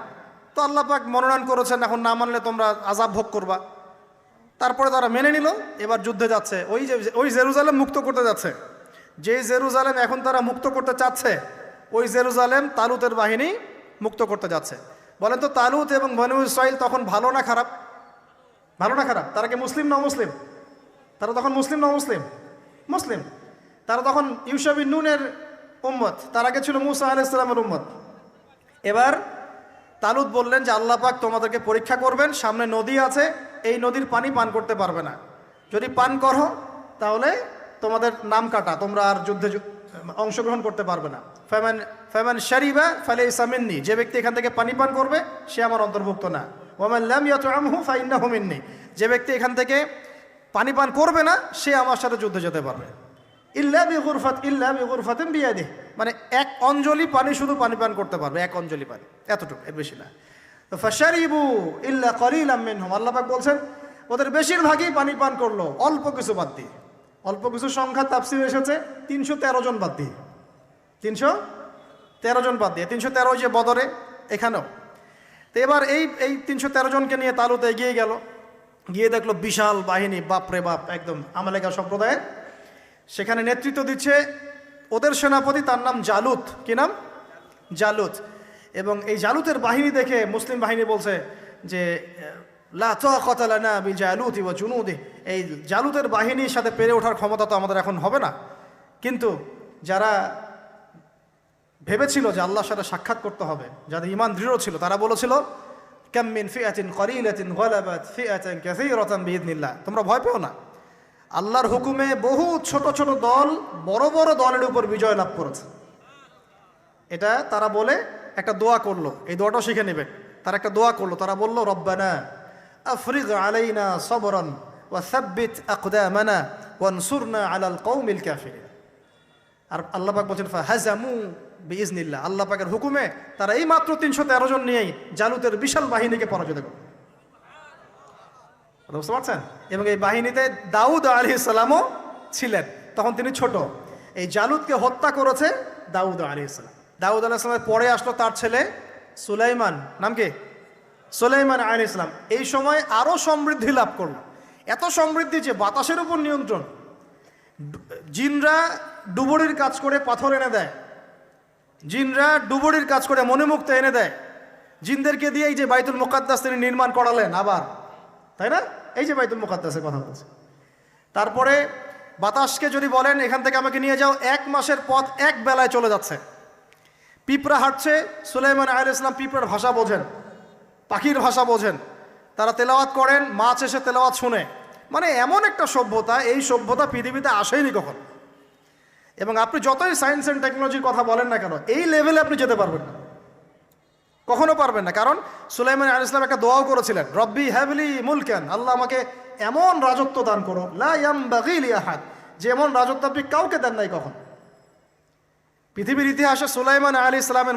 তো আল্লাহ পাক মনোনয়ন করেছেন, এখন না মানলে তোমরা আযাব ভোগ করবা। তারপরে তারা মেনে নিল, এবার যুদ্ধে যাচ্ছে। ওই জেরুজালেম মুক্ত করতে যাচ্ছে। যেই জেরুজালেম এখন তারা মুক্ত করতে চাচ্ছে, ওই জেরুজালেম তালুতের বাহিনী মুক্ত করতে যাচ্ছে। বলেন তো, তালুত এবং বনু ইসরাইল তখন ভালো না খারাপ? ভালো না খারাপ? তারা কি মুসলিম না মুসলিম? তারা তখন মুসলিম না মুসলিম? মুসলিম। তারা তখন ইউশা বিন নুনের উম্মত, তার আগে ছিল মূসা আলাইহিস সালামের উম্মত। এবার তালুত বললেন যে আল্লাহ পাক তোমাদেরকে পরীক্ষা করবেন, সামনে নদী আছে, এই নদীর পানি পান করতে পারবে না। যদি পান করো তাহলে তোমাদের নাম কাটা, তোমরা আর যুদ্ধে অংশগ্রহণ করতে পারবে না। ফামান শারিবা ফালাইসা মিন্নি। যে ব্যক্তি এখান থেকে পানি পান করবে সে আমার অন্তর্ভুক্ত না। ওয়ামান লাম ইয়াতআমহু ফাইন্নাহু মিন্নি। যে ব্যক্তি এখান থেকে পানি পান করবে না সে আমার সাথে যুদ্ধে যেতে পারবে। ইল্লা বিগুরফাতিন বিয়াদিহি। মানে এক অঞ্জলি পানি শুধু পানি পান করতে পারবে, এক অঞ্জলি পানি, এতটুকু, এর বেশি না। ফাশারিবু ইল্লা কলিলাম মিনহুম, আল্লাহ পাক বলছেন ওদের বেশিরভাগই পানি পান করলো অল্প কিছু বাদ দিয়ে। অল্প কিছু সংখ্যা তাফসীরে এসেছে 313 জন বাদ দিয়ে, 313 জন বাদ দিয়ে, 313 যে বদরে এখানেও। তো এবার এই 313 জনকে নিয়ে তালুত এগিয়ে গেল, গিয়ে দেখলো বিশাল বাহিনী, বাপরে বাপ, একদম আমালেকা সম্প্রদায়ের। সেখানে নেতৃত্ব দিচ্ছে ওদের সেনাপতি, তার নাম জালুত। কি নাম? জালুত। এবং এই জালুতের বাহিনী দেখে মুসলিম বাহিনী বলছে যে লা তাকাতা লানা বিজালুতি ওয়া জুনুদিহি, এই জালুতের বাহিনীর সাথে পেরে ওঠার ক্ষমতা তো আমাদের এখন হবে না। কিন্তু যারা ভেবেছিল যে আল্লাহর সাথে সাক্ষাৎ করতে হবে, যাদের ঈমান দৃঢ় ছিল, তারা বলেছিল কাম মিন ফিআতিন কলিলাতিন গালাবাত ফিআতান কাসীরাতান বিইذনিল্লাহ, তোমরা ভয় পেও না, আল্লাহর হুকুমে বহু ছোট ছোট দল বড় বড় দলের উপর বিজয় লাভ করেছে। এটা তারা বলে একটা দোয়া করলো, এই দোয়াটাও শিখে নেবেন। তারা একটা দোয়া করলো, তারা বলল রব্বানা আফরিগ আলাইনা সবরান ওয়া সাব্বিত আকদামানা ওয়ানসুরনা আলাল কওমিল কাফিরিন। আর আল্লাহ পাক বলেন ফাহাজামু বিইذনিল্লাহ, আল্লাহ পাকের হুকুমে তারা এই মাত্র 313 জন নিয়েই জালুতের বিশাল বাহিনীকে পরাজিত করল। বুঝতে পারছেন? এবং এই বাহিনীতে দাউদ আলাইহিস সালামও ছিলেন, তখন তিনি ছোট। এই জালুতকে হত্যা করেছে দাউদ আলাইহিস সালাম। দাউদ আলাইহিস সালামের পরে আসলো তার ছেলে সুলাইমান, নাম কি? সুলাইমান আলাইহিস সালাম। এই সময় আরো সমৃদ্ধি লাভ করলো, এত সমৃদ্ধি যে বাতাসের উপর নিয়ন্ত্রণ। জিনরা ডুবুরির কাজ করে পাথর এনে দেয়, জিনরা ডুবুরির কাজ করে মণিমুক্তা এনে দেয়। জিনদেরকে দিয়ে এই যে বাইতুল মুকাদ্দাস তিনি নির্মাণ করালেন আবার, তাই না? এই যে বাইতুল মুকাদ্দাসের কথা বলছে। তারপরে বাতাসকে যদি বলেন এখান থেকে আমাকে নিয়ে যাও, 1 মাসের পথ 1 বেলায় চলে যাচ্ছে। পিঁপড়া হাঁটছে, সুলাইমান আলাইহিস সালাম পিঁপড়ার ভাষা বোঝেন, পাখির ভাষা বোঝেন। তারা তেলাওয়াত করেন, মাছ এসে তেলাওয়াত শুনে। মানে এমন একটা সভ্যতা, এই সভ্যতা পৃথিবীতে আসেনি কখন। এবং আপনি যতই সায়েন্স অ্যান্ড টেকনোলজির কথা বলেন না কেন, এই লেভেলে আপনি যেতে পারবেন না, কখনো পারবেন না। কারণ সুলাইমান আলাইহিস সালাম একটা দোয়াও করেছিলেন, রব্বি হাবলি মুলকান, আল্লাহ আমাকে এমন রাজত্ব দান করো লা ইয়ামবাগি লি আহাদ, যে এমন রাজত্ব আপনি কাউকে দেন নাই কখন। পৃথিবীর ইতিহাসে সুলাইমান আলাইহিস সালামের